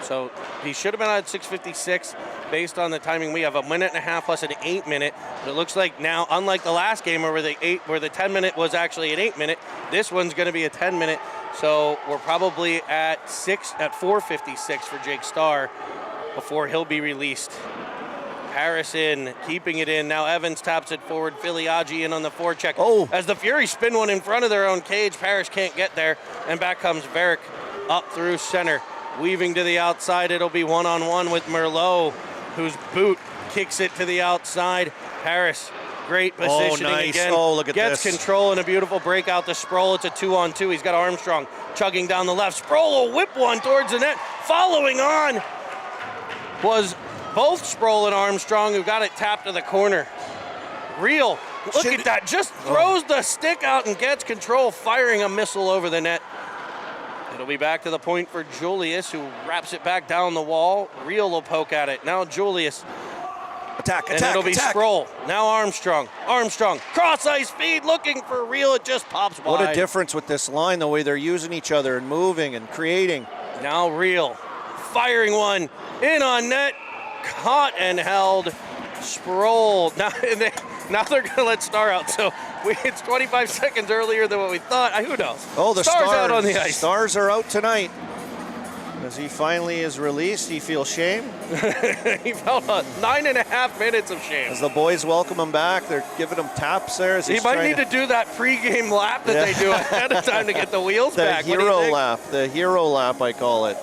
So he should have been at 6:56 based on the timing. We have a minute and a half plus an 8 minute. But it looks like now, unlike the last game where the 10 minute was actually an 8 minute, this one's going to be a 10 minute. So we're probably at 4:56 for Jake Starr before he'll be released. Harris in, keeping it in. Now Evans taps it forward. Filiaggi in on the forecheck. Oh. As the Fury spin one in front of their own cage, Parrish can't get there. And back comes Varick up through center. Weaving to the outside, it'll be one-on-one with Merlot, whose boot kicks it to the outside. Harris, great positioning again. Oh, look at Gets this. control and a beautiful breakout to Sproul. It's a 2-on-2. He's got Armstrong chugging down the left. Sproul will whip one towards the net. Following on was both Sproul and Armstrong, who got it tapped to the corner. Real, look at that. Just throws the stick out and gets control, firing a missile over the net. It'll be back to the point for Julius, who wraps it back down the wall. Real will poke at it. Now Julius. Attack. And it'll be Sproul. Now Armstrong. Cross-ice feed, looking for Real. It just pops wide. What a difference with this line, the way they're using each other and moving and creating. Now Real. Firing one. In on net. Caught and held. Sproul. Now they're going to let Starr out. So it's 25 seconds earlier than what we thought. Who knows? Oh, the Star's out on the ice. Stars are out tonight. As he finally is released, he feels shame. He felt 9.5 minutes of shame. As the boys welcome him back, they're giving him taps there. As he might need to do that pregame lap that they do ahead of time to get the wheels back. The hero lap, I call it.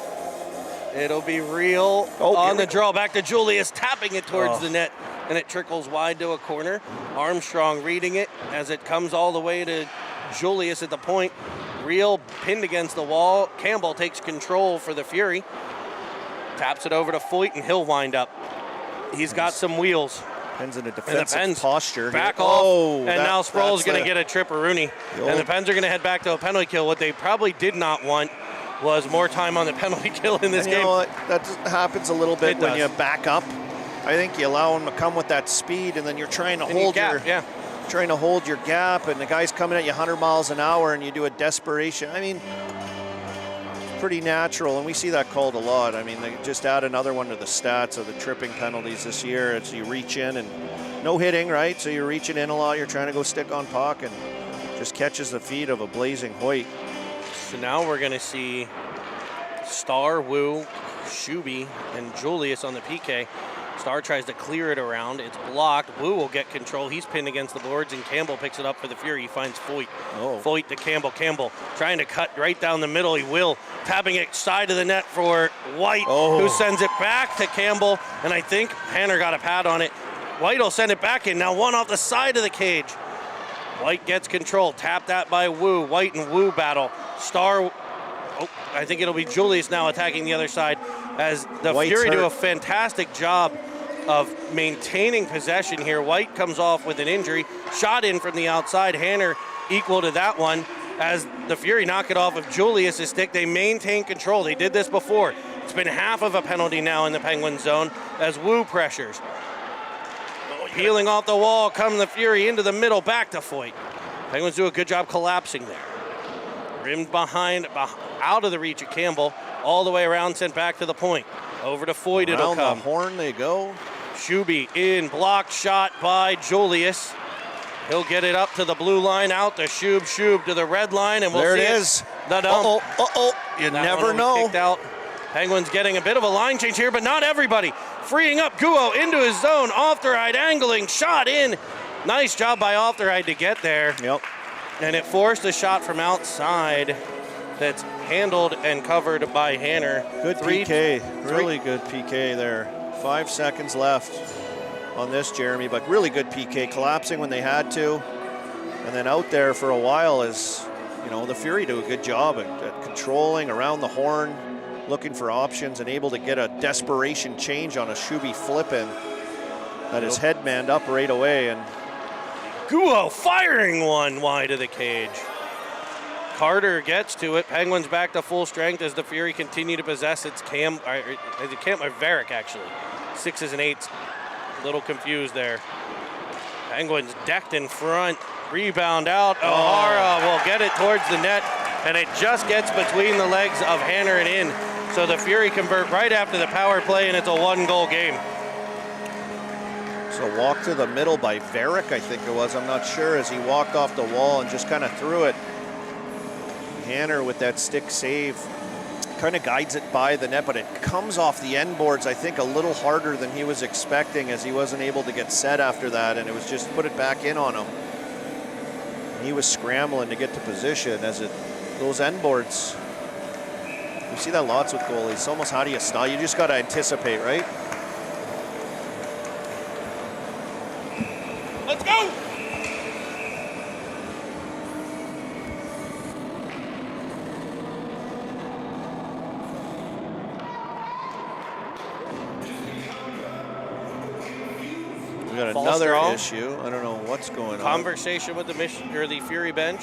It'll be Real on the draw. Back to Julius, tapping it towards the net, and it trickles wide to a corner. Armstrong reading it as it comes all the way to Julius at the point. Real pinned against the wall. Campbell takes control for the Fury. Taps it over to Foyt, and he'll wind up. He's got some wheels. Pens in a defensive posture. Back off, and now Sproul's going to get a tripperoonie. And the Pens are going to head back to a penalty kill. What they probably did not want was more time on the penalty kill in this game. You know what? That happens a little bit when you back up. I think you allow him to come with that speed, and then you're trying to hold your gap, and the guy's coming at you 100 miles an hour, and you do a desperation. I mean, it's pretty natural, and we see that called a lot. I mean, they just add another one to the stats of the tripping penalties this year. It's you reach in and no hitting, right? So you're reaching in a lot. You're trying to go stick on puck, and just catches the feet of a blazing Hoyt. So now we're going to see Starr, Wu, Shuby, and Julius on the PK. Starr tries to clear it around. It's blocked. Wu will get control. He's pinned against the boards, and Campbell picks it up for the Fury. He finds Foyt. Foyt to Campbell. Campbell trying to cut right down the middle. He will. Tapping it side of the net for White, who sends it back to Campbell. And I think Hanner got a pad on it. White will send it back in. Now one off the side of the cage. White gets control. Tap that by Wu. White and Wu battle. Star. Oh, I think it'll be Julius now attacking the other side as the White's Fury do hurt. a fantastic job of maintaining possession here. White comes off with an injury. Shot in from the outside. Hanner equal to that one as the Fury knock it off of Julius' stick. They maintain control. They did this before. It's been half of a penalty now in the Penguin zone as Wu pressures. Peeling off the wall, come the Fury into the middle, back to Foyt. Penguins do a good job collapsing there. Rimmed behind, out of the reach of Campbell, all the way around, sent back to the point. Over to Foyt, it'll Around come. the horn they go. Shuby in, blocked shot by Julius. He'll get it up to the blue line, out to Shub to the red line, and we'll There see it is. The dump. You That never one will be know. kicked out. Penguins getting a bit of a line change here, but not everybody. Freeing up Guo into his zone. Ofteride angling, shot in. Nice job by Ofteride to get there. Yep. And it forced a shot from outside that's handled and covered by Hanner. Good PK, really good PK there. 5 seconds left on this, Jeremy, but really good PK, collapsing when they had to. And then out there for a while is, the Fury do a good job at controlling around the horn, looking for options and able to get a desperation change on a Shuby flip-in that is headmanned up right away. And Guo firing one wide of the cage. Carter gets to it. Penguins back to full strength as the Fury continue to possess its Varick actually. 6s and 8s. A little confused there. Penguins decked in front. Rebound out. O'Hara will get it towards the net, and it just gets between the legs of Hanner and in. So the Fury convert right after the power play, and it's a 1-goal game. so walk to the middle by Varick, I think it was. I'm not sure, as he walked off the wall and just kind of threw it. Hanner with that stick save kind of guides it by the net, but it comes off the end boards, I think, a little harder than he was expecting, as he wasn't able to get set after that, and it was just put it back in on him. And he was scrambling to get to position as those end boards. You see that lots with goalies. It's almost, how do you stop? You just got to anticipate, right? Let's go! We got False another draw. issue. I don't know what's going on. Conversation with the Fury bench.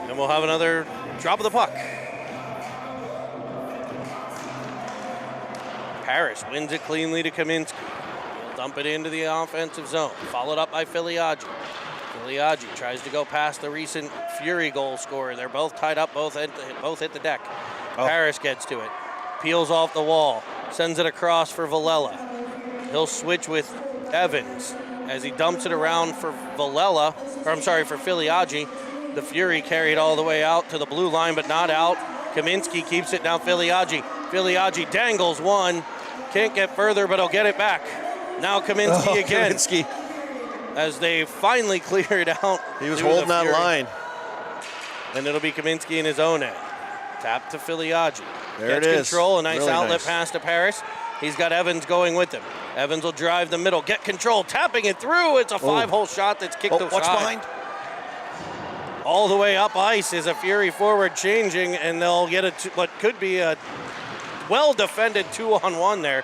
And we'll have another drop of the puck. Parrish wins it cleanly to Kaminsky. He'll dump it into the offensive zone. Followed up by Filiaggi. Filiaggi tries to go past the recent Fury goal scorer. They're both tied up, both hit the deck. Parrish gets to it. Peels off the wall. Sends it across for Villela. He'll switch with Evans as he dumps it around for for Filiaggi. The Fury carried all the way out to the blue line, but not out. Kaminsky keeps it, now Filiaggi. Filiaggi dangles one. Can't get further, but he'll get it back. Now Kaminsky again. Kaminsky. As they finally clear it out. He was through the holding that Fury. line. And it'll be Kaminsky in his own end. Tap to Filiaggi. There Gets it is. control, a nice Really outlet nice. pass to Paris. He's got Evans going with him. Evans will drive the middle, get control, tapping it through. It's a 5-hole shot that's kicked What's aside. behind? All the way up ice is a Fury forward changing, and they'll get what could be a well-defended 2-on-1 there.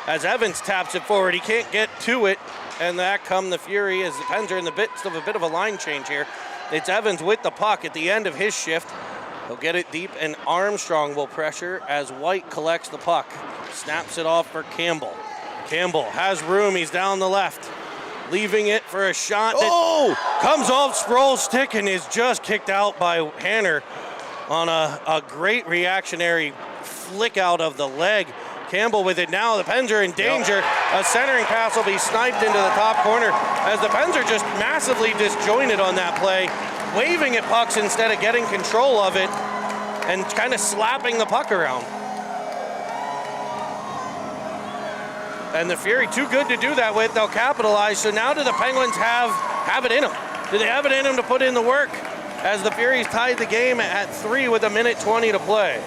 As Evans taps it forward, he can't get to it, and that come the Fury as the Pens are in the midst of a bit of a line change here. It's Evans with the puck at the end of his shift. He'll get it deep, and Armstrong will pressure as White collects the puck. Snaps it off for Campbell. Campbell has room, he's down the left. Leaving it for a shot that comes off Sproul's stick and is just kicked out by Hanner on a great reactionary flick out of the leg. Campbell with it now. The Pens are in danger. A centering pass will be sniped into the top corner as the Pens are just massively disjointed on that play, waving at pucks instead of getting control of it and kind of slapping the puck around. And the Fury too good to do that with. They'll capitalize. So now do the Penguins have it in them? Do they have it in them to put in the work? As the Furies tied the game at 3 with 1:20 to play.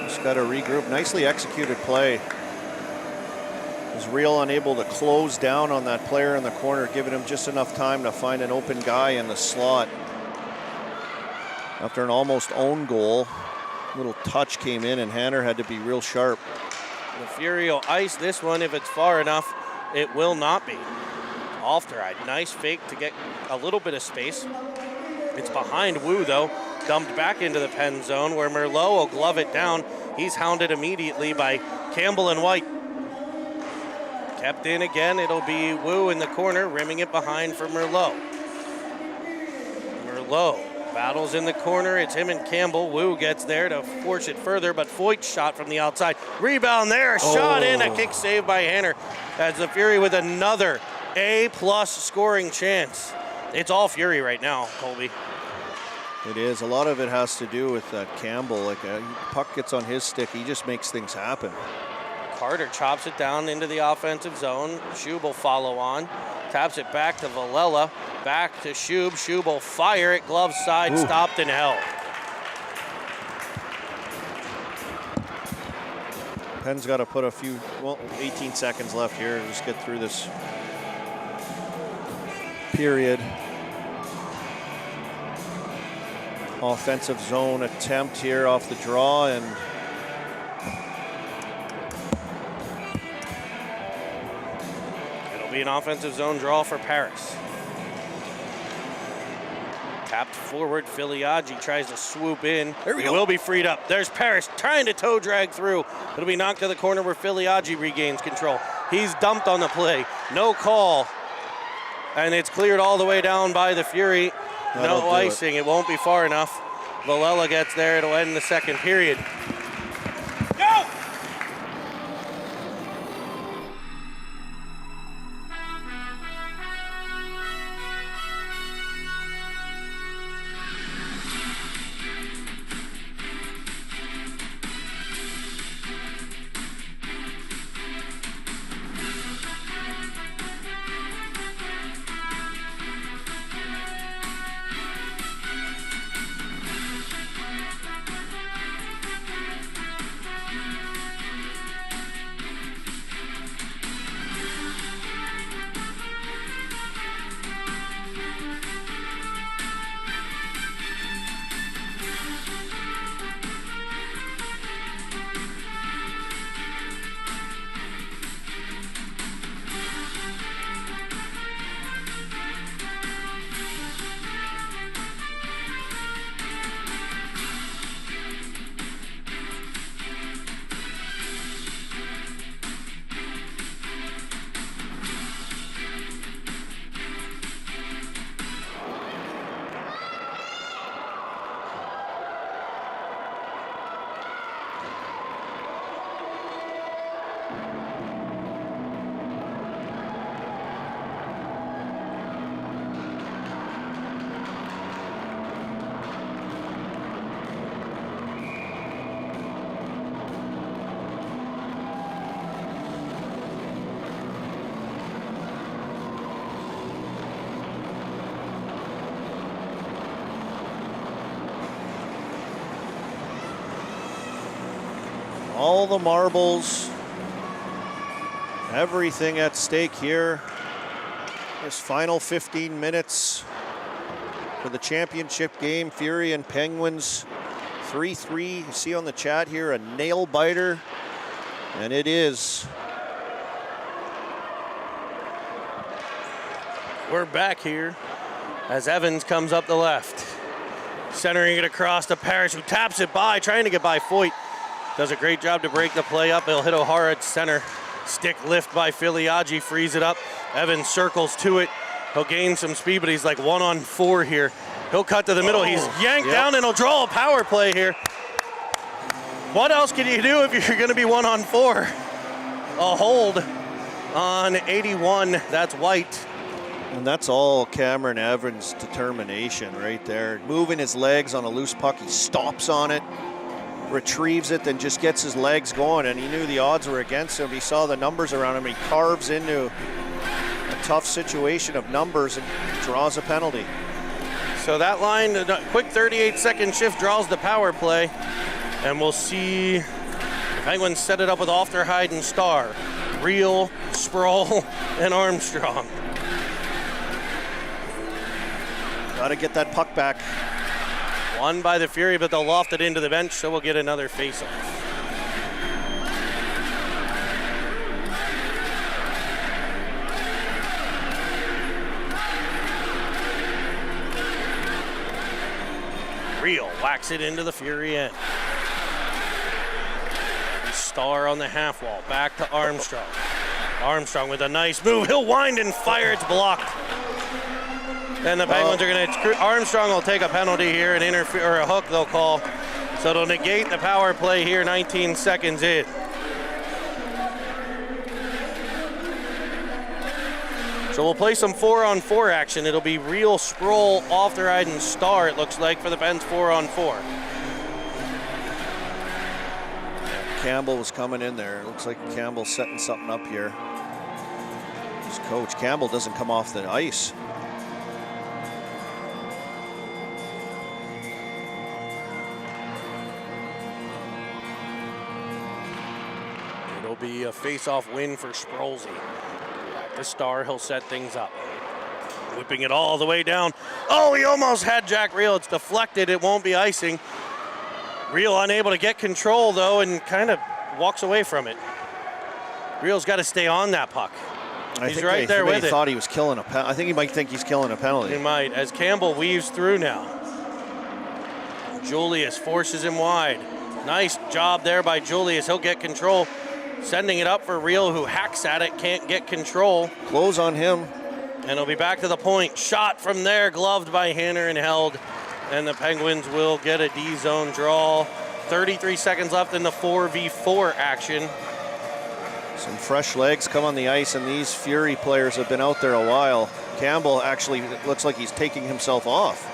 Just got to regroup. Nicely executed play. was real unable to close down on that player in the corner, giving him just enough time to find an open guy in the slot. After an almost own goal, little touch came in and Hanner had to be real sharp. The Fury will ice this one if it's far enough. It will not be. Alfteride, nice fake to get a little bit of space. It's behind Wu though, dumped back into the pen zone where Merlot will glove it down. He's hounded immediately by Campbell and White. Kept in again, it'll be Wu in the corner, rimming it behind for Merlot. Merlot battles in the corner, it's him and Campbell. Wu gets there to force it further, but Foyt's shot from the outside. Rebound there, shot in, a kick save by Hanner. As the Fury with another A-plus scoring chance. It's all Fury right now, Colby. It is. A lot of it has to do with that Campbell. Like a puck gets on his stick, he just makes things happen. Carter chops it down into the offensive zone. Schub will follow on. Taps it back to Villela. Back to Schub. Schub will fire it. Glove side, stopped and held. Penn's got to put 18 seconds left here to just get through this period. Offensive zone attempt here off the draw, and it'll be an offensive zone draw for Paris. Tapped forward, Filiaggi tries to swoop in. He will be freed up. There's Paris trying to toe drag through. It'll be knocked to the corner where Filiaggi regains control. He's dumped on the play. No call. And it's cleared all the way down by the Fury. No icing. It won't be far enough. Villela gets there. It'll end the second period. Go! All the marbles, everything at stake here. This final 15 minutes for the championship game. Fury and Penguins 3-3. You see on the chat here a nail biter, and it is. We're back here as Evans comes up the left. Centering it across to Paris, who taps it by, trying to get by Foyt. Does a great job to break the play up. He'll hit O'Hara at center. Stick lift by Filiaggi, frees it up. Evans circles to it. He'll gain some speed, but he's like 1-on-4 here. He'll cut to the middle. He's yanked down, and he'll draw a power play here. What else can you do if you're going to be 1-on-4? A hold on 81. That's White. And that's all Cameron Evans' determination right there. Moving his legs on a loose puck. He stops on it, retrieves it, then just gets his legs going, and he knew the odds were against him. He saw the numbers around him. He carves into a tough situation of numbers and draws a penalty. So that line, a quick 38-second shift draws the power play, and we'll see the Penguins set it up with Alfterheide and Starr. Reel, Sproul, and Armstrong. Got to get that puck back. Won by the Fury, but they'll loft it into the bench, so we'll get another face-off. Reel whacks it into the Fury end. Star on the half wall, back to Armstrong. Armstrong with a nice move. He'll wind and fire. It's blocked. And the Penguins are going to. Armstrong will take a penalty here, an or a hook they'll call. So it'll negate the power play here. 19 seconds in. So we'll play some 4-on-4 action. It'll be Reel, Sproul, Ofteride, and Star, it looks like, for the Pens 4-on-4. Campbell was coming in there. It looks like Campbell's setting something up here. His coach, Campbell, doesn't come off the ice. It'll be a face-off win for Sprolzy. The Star, he'll set things up. Whipping it all the way down. Oh, he almost had Jack Reel. It's deflected. It won't be icing. Reel unable to get control, though, and kind of walks away from it. Reel's got to stay on that puck. He's right there with it. I thought he was killing a penalty. I think he might think he's killing a penalty. He might, as Campbell weaves through now. Julius forces him wide. Nice job there by Julius. He'll get control. Sending it up for Reel, who hacks at it, can't get control. Close on him. And he'll be back to the point. Shot from there, gloved by Hanner and held. And the Penguins will get a D-zone draw. 33 seconds left in the 4v4 action. Some fresh legs come on the ice, and these Fury players have been out there a while. Campbell actually looks like he's taking himself off.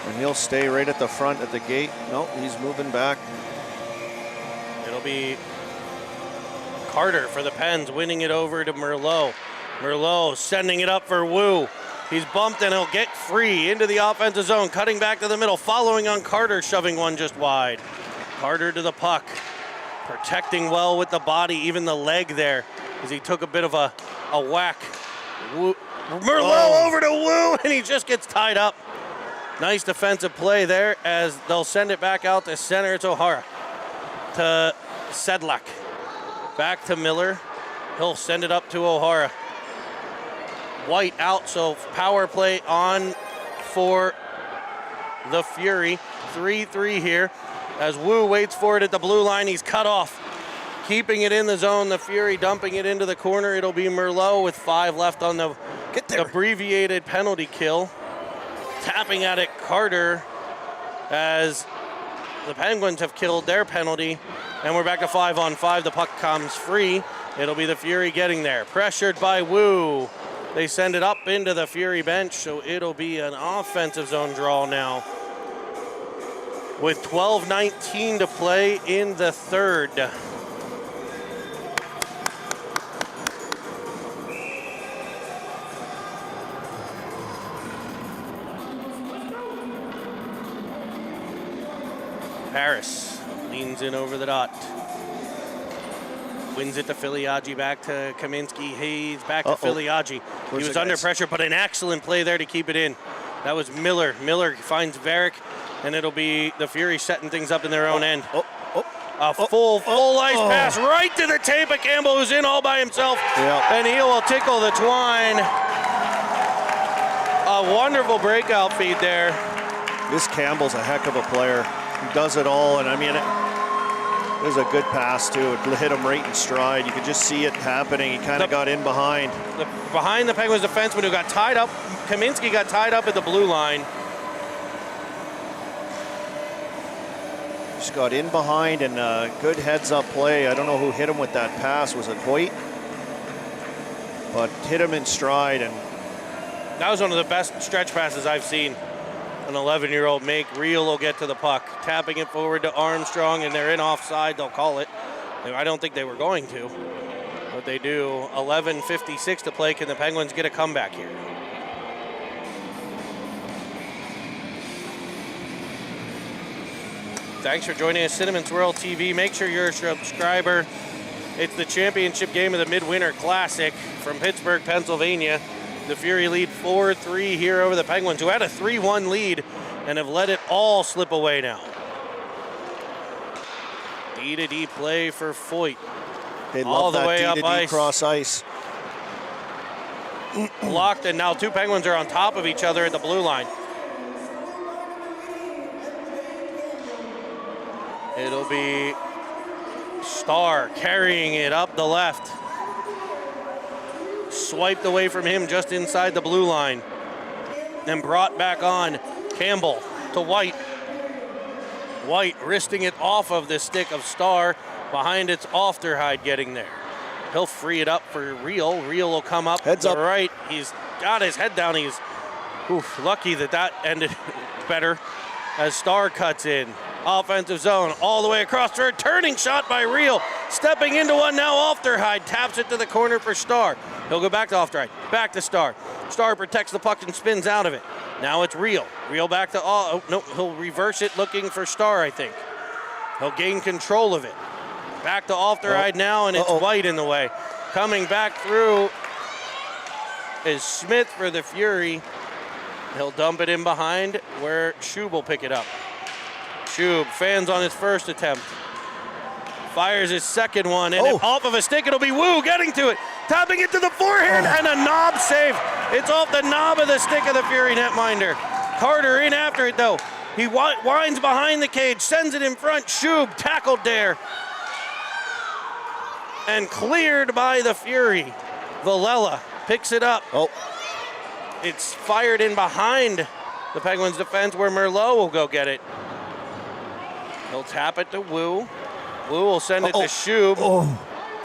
And he'll stay right at the front at the gate. No, he's moving back. It'll be Carter for the Pens, winning it over to Merlot. Merlot sending it up for Wu. He's bumped and he'll get free into the offensive zone, cutting back to the middle, following on Carter, shoving one just wide. Carter to the puck, protecting well with the body, even the leg there, as he took a bit of a whack. Wu, Merlot over to Wu, and he just gets tied up. Nice defensive play there, as they'll send it back out to center. It's O'Hara to Sedlak. Back to Miller. He'll send it up to O'Hara. White out, so power play on for the Fury. 3-3 here as Wu waits for it at the blue line. He's cut off. Keeping it in the zone, the Fury dumping it into the corner. It'll be Merlot with 5 left on the abbreviated penalty kill. Tapping at it, Carter, as the Penguins have killed their penalty. And we're back to 5-on-5. The puck comes free. It'll be the Fury getting there. Pressured by Wu. They send it up into the Fury bench, so it'll be an offensive zone draw now. With 12:19 to play in the third. Harris leans in over the dot. Wins it to Filiaggi, back to Kaminsky. Hayes back to Filiaggi. He was under pressure, but an excellent play there to keep it in. That was Miller. Miller finds Varick, and it'll be the Fury setting things up in their own end. A full ice pass right to the tape of Campbell, who's in all by himself. And he will tickle the twine. A wonderful breakout feed there. This Campbell's a heck of a player. He does it all, and I mean, it was a good pass too. It hit him right in stride. You could just see it happening. He kind of got in behind. Behind the Penguins defenseman who got tied up. Kaminsky got tied up at the blue line. Just got in behind, and good heads-up play. I don't know who hit him with that pass. Was it Hoyt? But hit him in stride, and that was one of the best stretch passes I've seen an 11-year-old make. Reel will get to the puck, tapping it forward to Armstrong, and they're in offside. They'll call it. I don't think they were going to, but they do. 11:56 to play. Can the Penguins get a comeback here? Thanks for joining us, Cinnamon Swirl TV. Make sure you're a subscriber It's the championship game of the Midwinter Classic from Pittsburgh, Pennsylvania. The Fury lead 4-3 here over the Penguins, who had a 3-1 lead and have let it all slip away now. D-to-D play for Foyt. They all love the that way up D-to-D ice. cross ice. Blocked, and now two Penguins are on top of each other at the blue line. It'll be Starr carrying it up the left. Swiped away from him just inside the blue line. Then brought back on Campbell to White. White wristing it off of the stick of Starr. Behind it's Ofterhide getting there. He'll free it up for Reel. Reel will come up Heads to up. the right. He's got his head down. He's lucky that ended better as Starr cuts in. Offensive zone all the way across for a turning shot by Reel. Stepping into one now, Ofterhide taps it to the corner for Starr. He'll go back to Ofterhide, back to Starr. Starr protects the puck and spins out of it. Now it's Reel. Reel back to, no, he'll reverse it looking for Starr, I think. He'll gain control of it. Back to Ofterhide now, and it's White in the way. Coming back through is Smith for the Fury. He'll dump it in behind where Schub will pick it up. Schub fans on his first attempt. Fires his second one, and off of a stick, it'll be Wu getting to it. Tapping it to the forehand, and a knob save. It's off the knob of the stick of the Fury netminder. Carter in after it, though. He winds behind the cage, sends it in front. Schub tackled there. And cleared by the Fury. Villela picks it up. It's fired in behind the Penguins' defense where Merlot will go get it. He'll tap it to Wu. Wu will send it to Schub.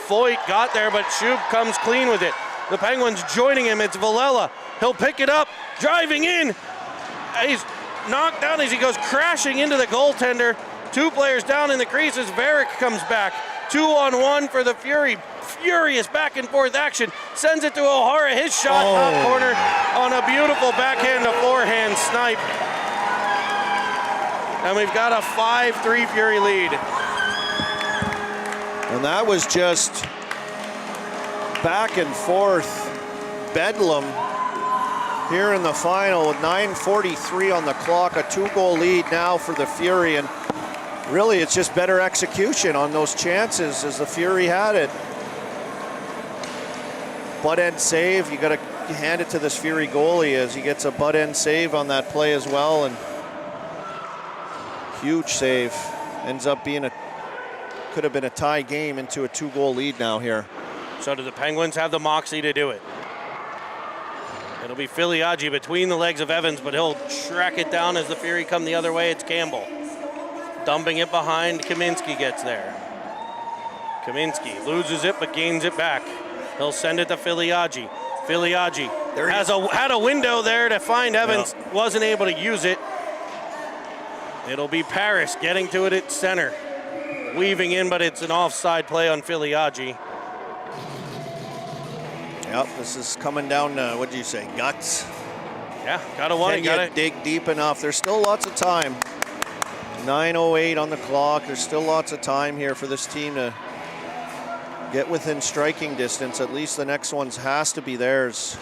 Foyt got there, but Schub comes clean with it. The Penguins joining him. It's Villela. He'll pick it up, driving in. He's knocked down as he goes crashing into the goaltender. Two players down in the creases. Varick comes back. 2-on-1 for the Fury. Furious back and forth action. Sends it to O'Hara. His shot top corner on a beautiful backhand to forehand snipe. And we've got a 5-3 Fury lead. And that was just back and forth bedlam here in the final with 9:43 on the clock. A 2-goal lead now for the Fury. And really, it's just better execution on those chances as the Fury had it. Butt end save. You got to hand it to this Fury goalie as he gets a butt end save on that play as well. And huge save. Ends up being could have been a tie game into a 2-goal lead now here. So do the Penguins have the moxie to do it? It'll be Filiaggi between the legs of Evans, but he'll track it down as the Fury come the other way. It's Campbell. Dumping it behind, Kaminsky gets there. Kaminsky loses it, but gains it back. He'll send it to Filiaggi. Filiaggi had a window there to find Evans, wasn't able to use it. It'll be Paris getting to it at center. Weaving in, but it's an offside play on Filiaggi. Yep, this is coming down to, what do you say, guts? Yeah, gotta want it. Can you dig deep enough? There's still lots of time. 9:08 on the clock. There's still lots of time here for this team to get within striking distance. At least the next one's has to be theirs.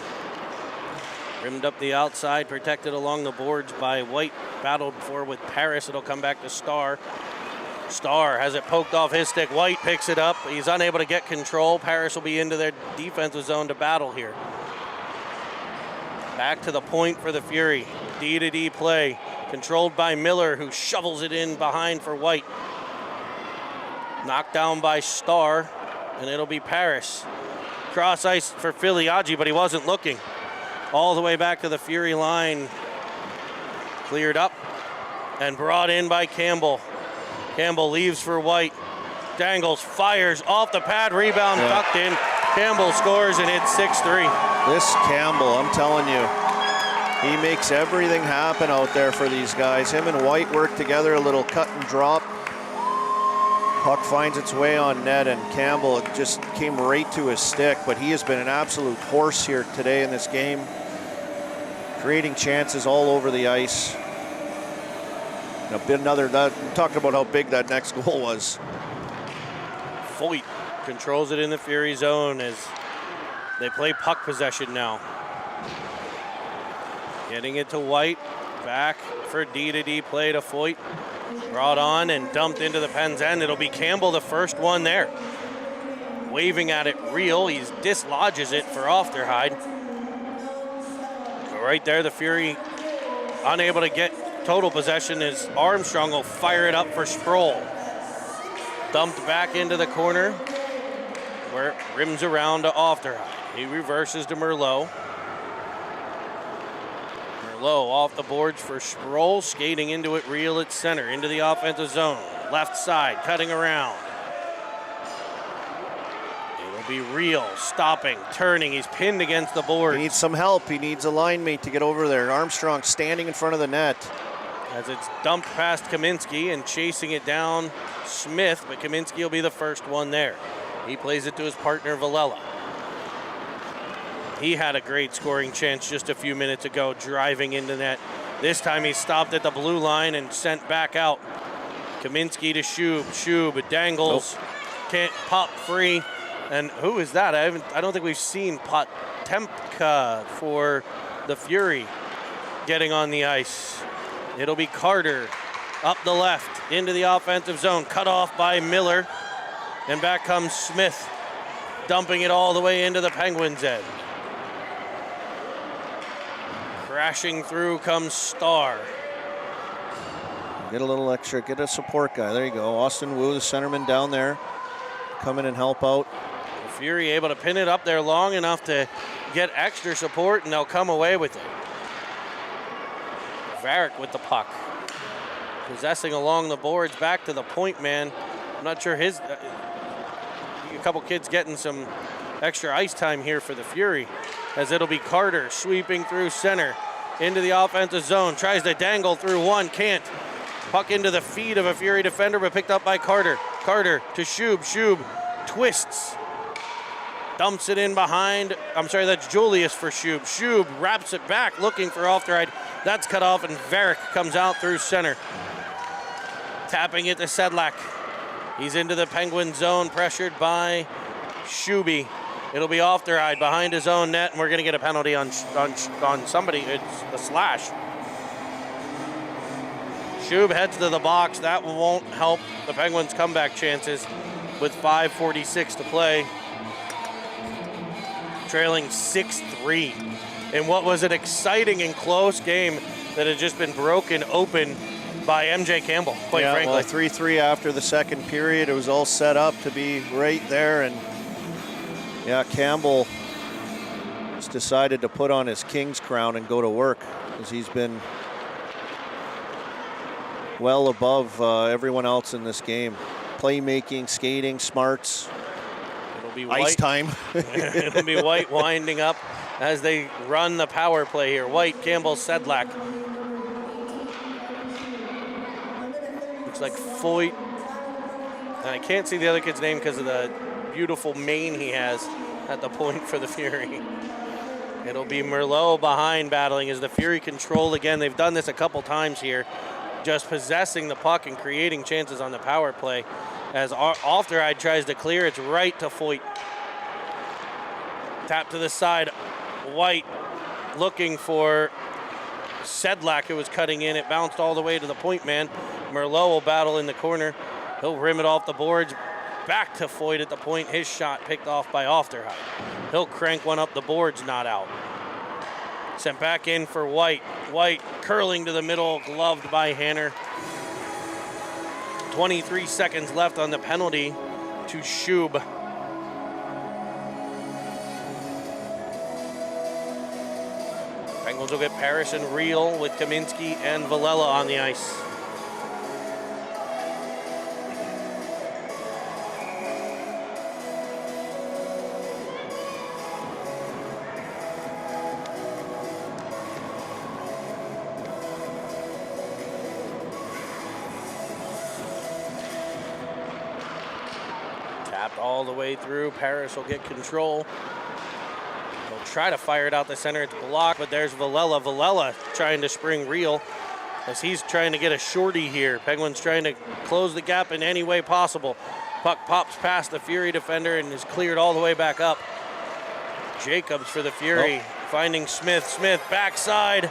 Rimmed up the outside, protected along the boards by White. Battled for with Paris. It'll come back to Starr. Starr has it poked off his stick. White picks it up. He's unable to get control. Paris will be into their defensive zone to battle here. Back to the point for the Fury. D-to-D play. Controlled by Miller, who shovels it in behind for White. Knocked down by Starr, and it'll be Paris. Cross ice for Filiaggi, but he wasn't looking. All the way back to the Fury line. Cleared up and brought in by Campbell. Campbell leaves for White. Dangles, fires off the pad, rebound tucked in. Campbell scores, and it's 6-3. This Campbell, I'm telling you, he makes everything happen out there for these guys. Him and White work together, a little cut and drop. Puck finds its way on net, and Campbell, it just came right to his stick, but he has been an absolute horse here today in this game, creating chances all over the ice. Talking about how big that next goal was. Foyt controls it in the Fury zone as they play puck possession now. Getting it to White, back for D-to-D play to Foyt. Brought on and dumped into the Penn's end. It'll be Campbell, the first one there. Waving at it real, he dislodges it for Ofterhide. Right there, the Fury unable to get total possession as Armstrong will fire it up for Sproul. Dumped back into the corner where it rims around to Ofterhide. He reverses to Merlot. Merlot off the boards for Sproul, skating into it real at center, into the offensive zone. Left side, cutting around. It'll be real, stopping, turning. He's pinned against the board. He needs some help. He needs a line mate to get over there. Armstrong standing in front of the net. As it's dumped past Kaminsky and chasing it down Smith, but Kaminsky will be the first one there. He plays it to his partner, Villela. He had a great scoring chance just a few minutes ago, driving into net. This time he stopped at the blue line and sent back out. Kaminsky to Shub. Shub dangles, can't pop free. And who is that? I don't think we've seen Potemka for the Fury getting on the ice. It'll be Carter up the left into the offensive zone, cut off by Miller. And back comes Smith, dumping it all the way into the Penguins' end. Crashing through comes Starr. Get a little extra, get a support guy. There you go. Austin Wu, the centerman down there. Come in and help out. The Fury able to pin it up there long enough to get extra support, and they'll come away with it. Varick with the puck. Possessing along the boards, back to the point man. I'm not sure a couple kids getting some extra ice time here for the Fury, as it'll be Carter sweeping through center into the offensive zone. Tries to dangle through one, can't. Puck into the feet of a Fury defender, but picked up by Carter. Carter to Shub. Shub twists. Dumps it in behind. I'm sorry, that's Julius for Shub. Shub wraps it back, looking for Ofterhide. That's cut off, and Varick comes out through center. Tapping it to Sedlak. He's into the Penguin zone, pressured by Shuby. It'll be Ofterhide behind his own net, and we're going to get a penalty on somebody. It's a slash. Shub heads to the box. That won't help the Penguins' comeback chances with 5:46 to play. Trailing 6-3 in what was an exciting and close game that had just been broken open by MJ Campbell, quite frankly. Well, 3-3 after the second period. It was all set up to be right there, and Campbell just decided to put on his king's crown and go to work, because he's been well above everyone else in this game. Playmaking, skating, smarts. It'll be White. Ice time. It'll be White winding up as they run the power play here. White, Campbell, Sedlak. Looks like Foyt. And I can't see the other kid's name because of the beautiful mane he has at the point for the Fury. It'll be Merlot behind battling as the Fury control again. They've done this a couple times here, just possessing the puck and creating chances on the power play. As Ofterhide tries to clear, it's right to Foyt. Tap to the side. White looking for Sedlak, who was cutting in. It bounced all the way to the point man. Merlot will battle in the corner. He'll rim it off the boards. Back to Foyt at the point. His shot picked off by Ofterhide. He'll crank one up the boards, not out. Sent back in for White. White curling to the middle, gloved by Hanner. 23 seconds left on the penalty to Shub. Penguins will get Parrish and Reel with Kaminsky and Villela on the ice. Tapped all the way through. Parrish will get control. He'll try to fire it out the center. It's blocked, but there's Villela. Villela trying to spring Reel as he's trying to get a shorty here. Penguins trying to close the gap in any way possible. Puck pops past the Fury defender and is cleared all the way back up. Jacobs for the Fury, finding Smith. Smith backside.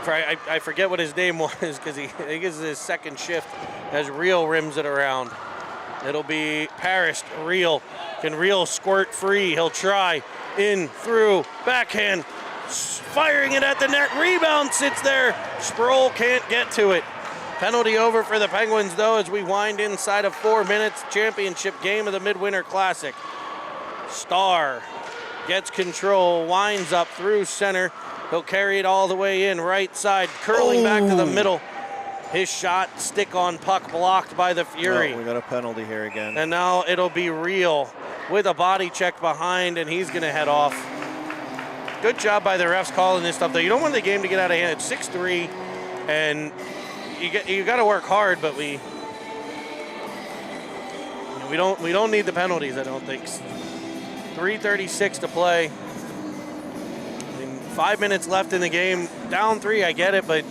I forget what his name was because I think this is his second shift as Real rims it around. It'll be Paris. Real. Can Real squirt free? He'll try. In, through, backhand. Firing it at the net. Rebound sits there. Sproul can't get to it. Penalty over for the Penguins, though, as we wind inside of 4 minutes. Championship game of the Midwinter Classic. Starr gets control, winds up through center. He'll carry it all the way in, right side, curling back to the middle. His shot, stick on puck, blocked by the Fury. We got a penalty here again. And now it'll be Real with a body check behind, and he's going to head off. Good job by the refs calling this stuff, though. You don't want the game to get out of hand. It's 6-3, and you got to work hard, but we don't need the penalties, I don't think. 3:36 to play. 5 minutes left in the game. Down 3, I get it, but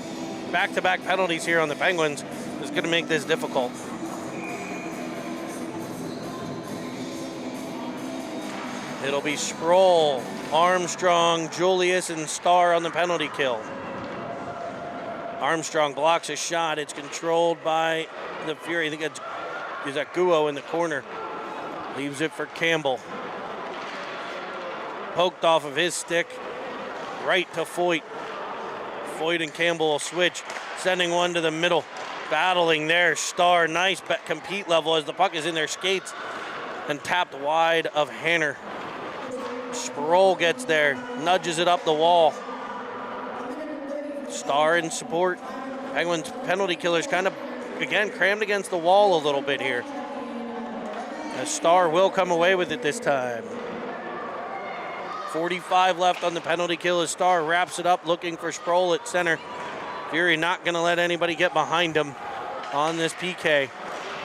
back-to-back penalties here on the Penguins is going to make this difficult. It'll be Sproul, Armstrong, Julius, and Starr on the penalty kill. Armstrong blocks a shot. It's controlled by the Fury. I think it's Guo in the corner. Leaves it for Campbell. Poked off of his stick. Right to Foyt. Foyt and Campbell will switch. Sending one to the middle. Battling there. Starr, nice compete level as the puck is in their skates. And tapped wide of Hanner. Sproul gets there. Nudges it up the wall. Starr in support. Penguins penalty killers kind of, again, crammed against the wall a little bit here. As Starr will come away with it this time. 45 left on the penalty kill as Starr wraps it up looking for Sproul at center. Fury not going to let anybody get behind him on this PK.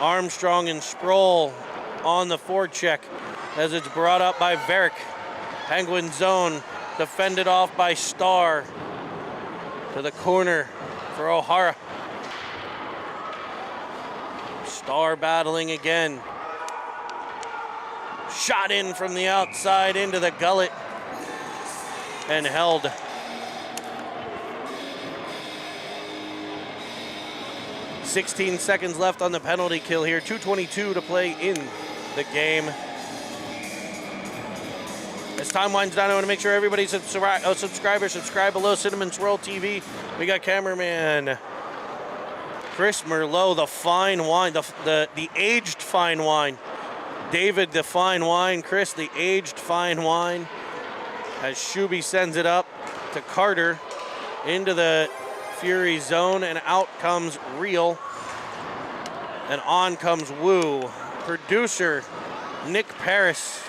Armstrong and Sproul on the forecheck as it's brought up by Verick. Penguin zone defended off by Starr. To the corner for O'Hara. Starr battling again. Shot in from the outside into the gullet and held. $16 seconds left on the penalty kill here. 2:22 to play in the game. As time winds down, I want to make sure everybody's subscriber. Subscribe below Cinnamon Swirl TV. We got cameraman Chris Merlot, the fine wine, the aged fine wine. David, the fine wine. Chris, the aged fine wine. As Shuby sends it up to Carter into the Fury zone, and out comes Real, and on comes Wu. Producer Nick Paris.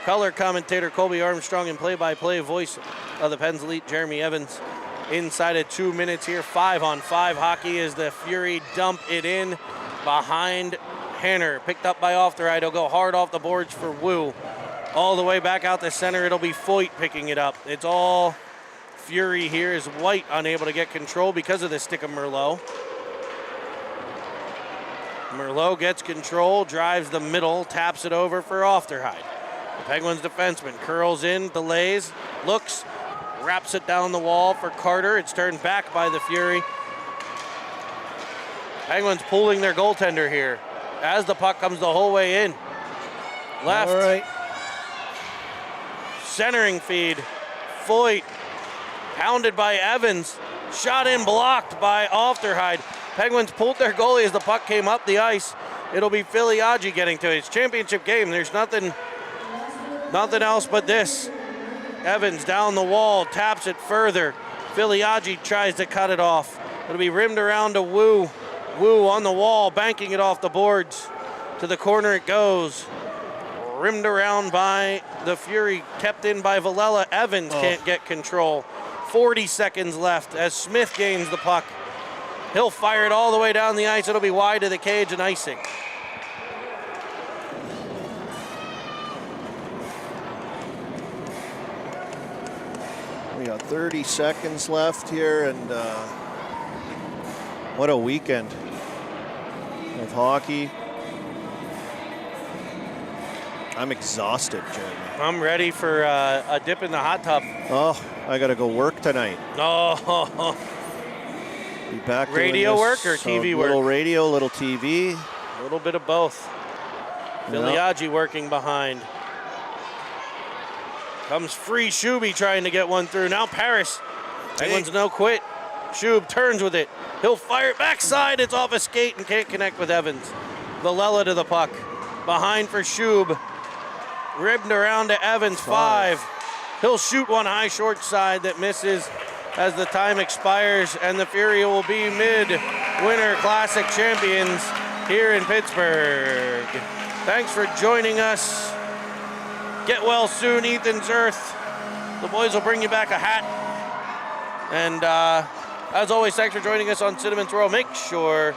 Color commentator Colby Armstrong, and play-by-play voice of the Pens elite Jeremy Evans. Inside of 2 minutes here, 5-on-5 hockey as the Fury dump it in behind Hanner. Picked up by Ofteride. He'll go hard off the boards for Wu. All the way back out the center, it'll be Foyt picking it up. It's all Fury here as White unable to get control because of the stick of Merlot. Merlot gets control, drives the middle, taps it over for Ofteride. The Penguins defenseman curls in, delays, looks, wraps it down the wall for Carter. It's turned back by the Fury. Penguins pulling their goaltender here as the puck comes the whole way in. Left. All right. Centering feed. Foyt pounded by Evans. Shot in, blocked by Ofteride. Penguins pulled their goalie as the puck came up the ice. It'll be Filiaggi getting to it. It's championship game. There's nothing else but this. Evans down the wall, taps it further. Filiaggi tries to cut it off. It'll be rimmed around to Wu. Wu on the wall, banking it off the boards. To the corner it goes. Rimmed around by the Fury, kept in by Villela. Evans can't get control. 40 seconds left as Smith gains the puck. He'll fire it all the way down the ice. It'll be wide of the cage and icing. We got 30 seconds left here, and what a weekend of hockey. I'm exhausted, Jeremy. I'm ready for a dip in the hot tub. Oh, I got to go work tonight. Oh, Be back doing radio this, work or TV work? Little radio, little TV. a little bit of both. Filiaggi working behind. Comes free Shuby trying to get one through. Now Paris. Penguins no quit. Shub turns with it. He'll fire it backside. It's off a skate and can't connect with Evans. Villela to the puck. Behind for Shub. Ribbed around to Evans. 5. He'll shoot one high short side that misses as the time expires, and the Fury will be mid-winter Classic champions here in Pittsburgh. Thanks for joining us. Get well soon, Ethan Zerth. The boys will bring you back a hat. And as always, thanks for joining us on Cinnamon Twirl. Make sure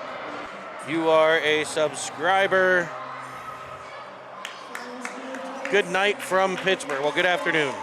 you are a subscriber. Good night from Pittsburgh. Well, good afternoon.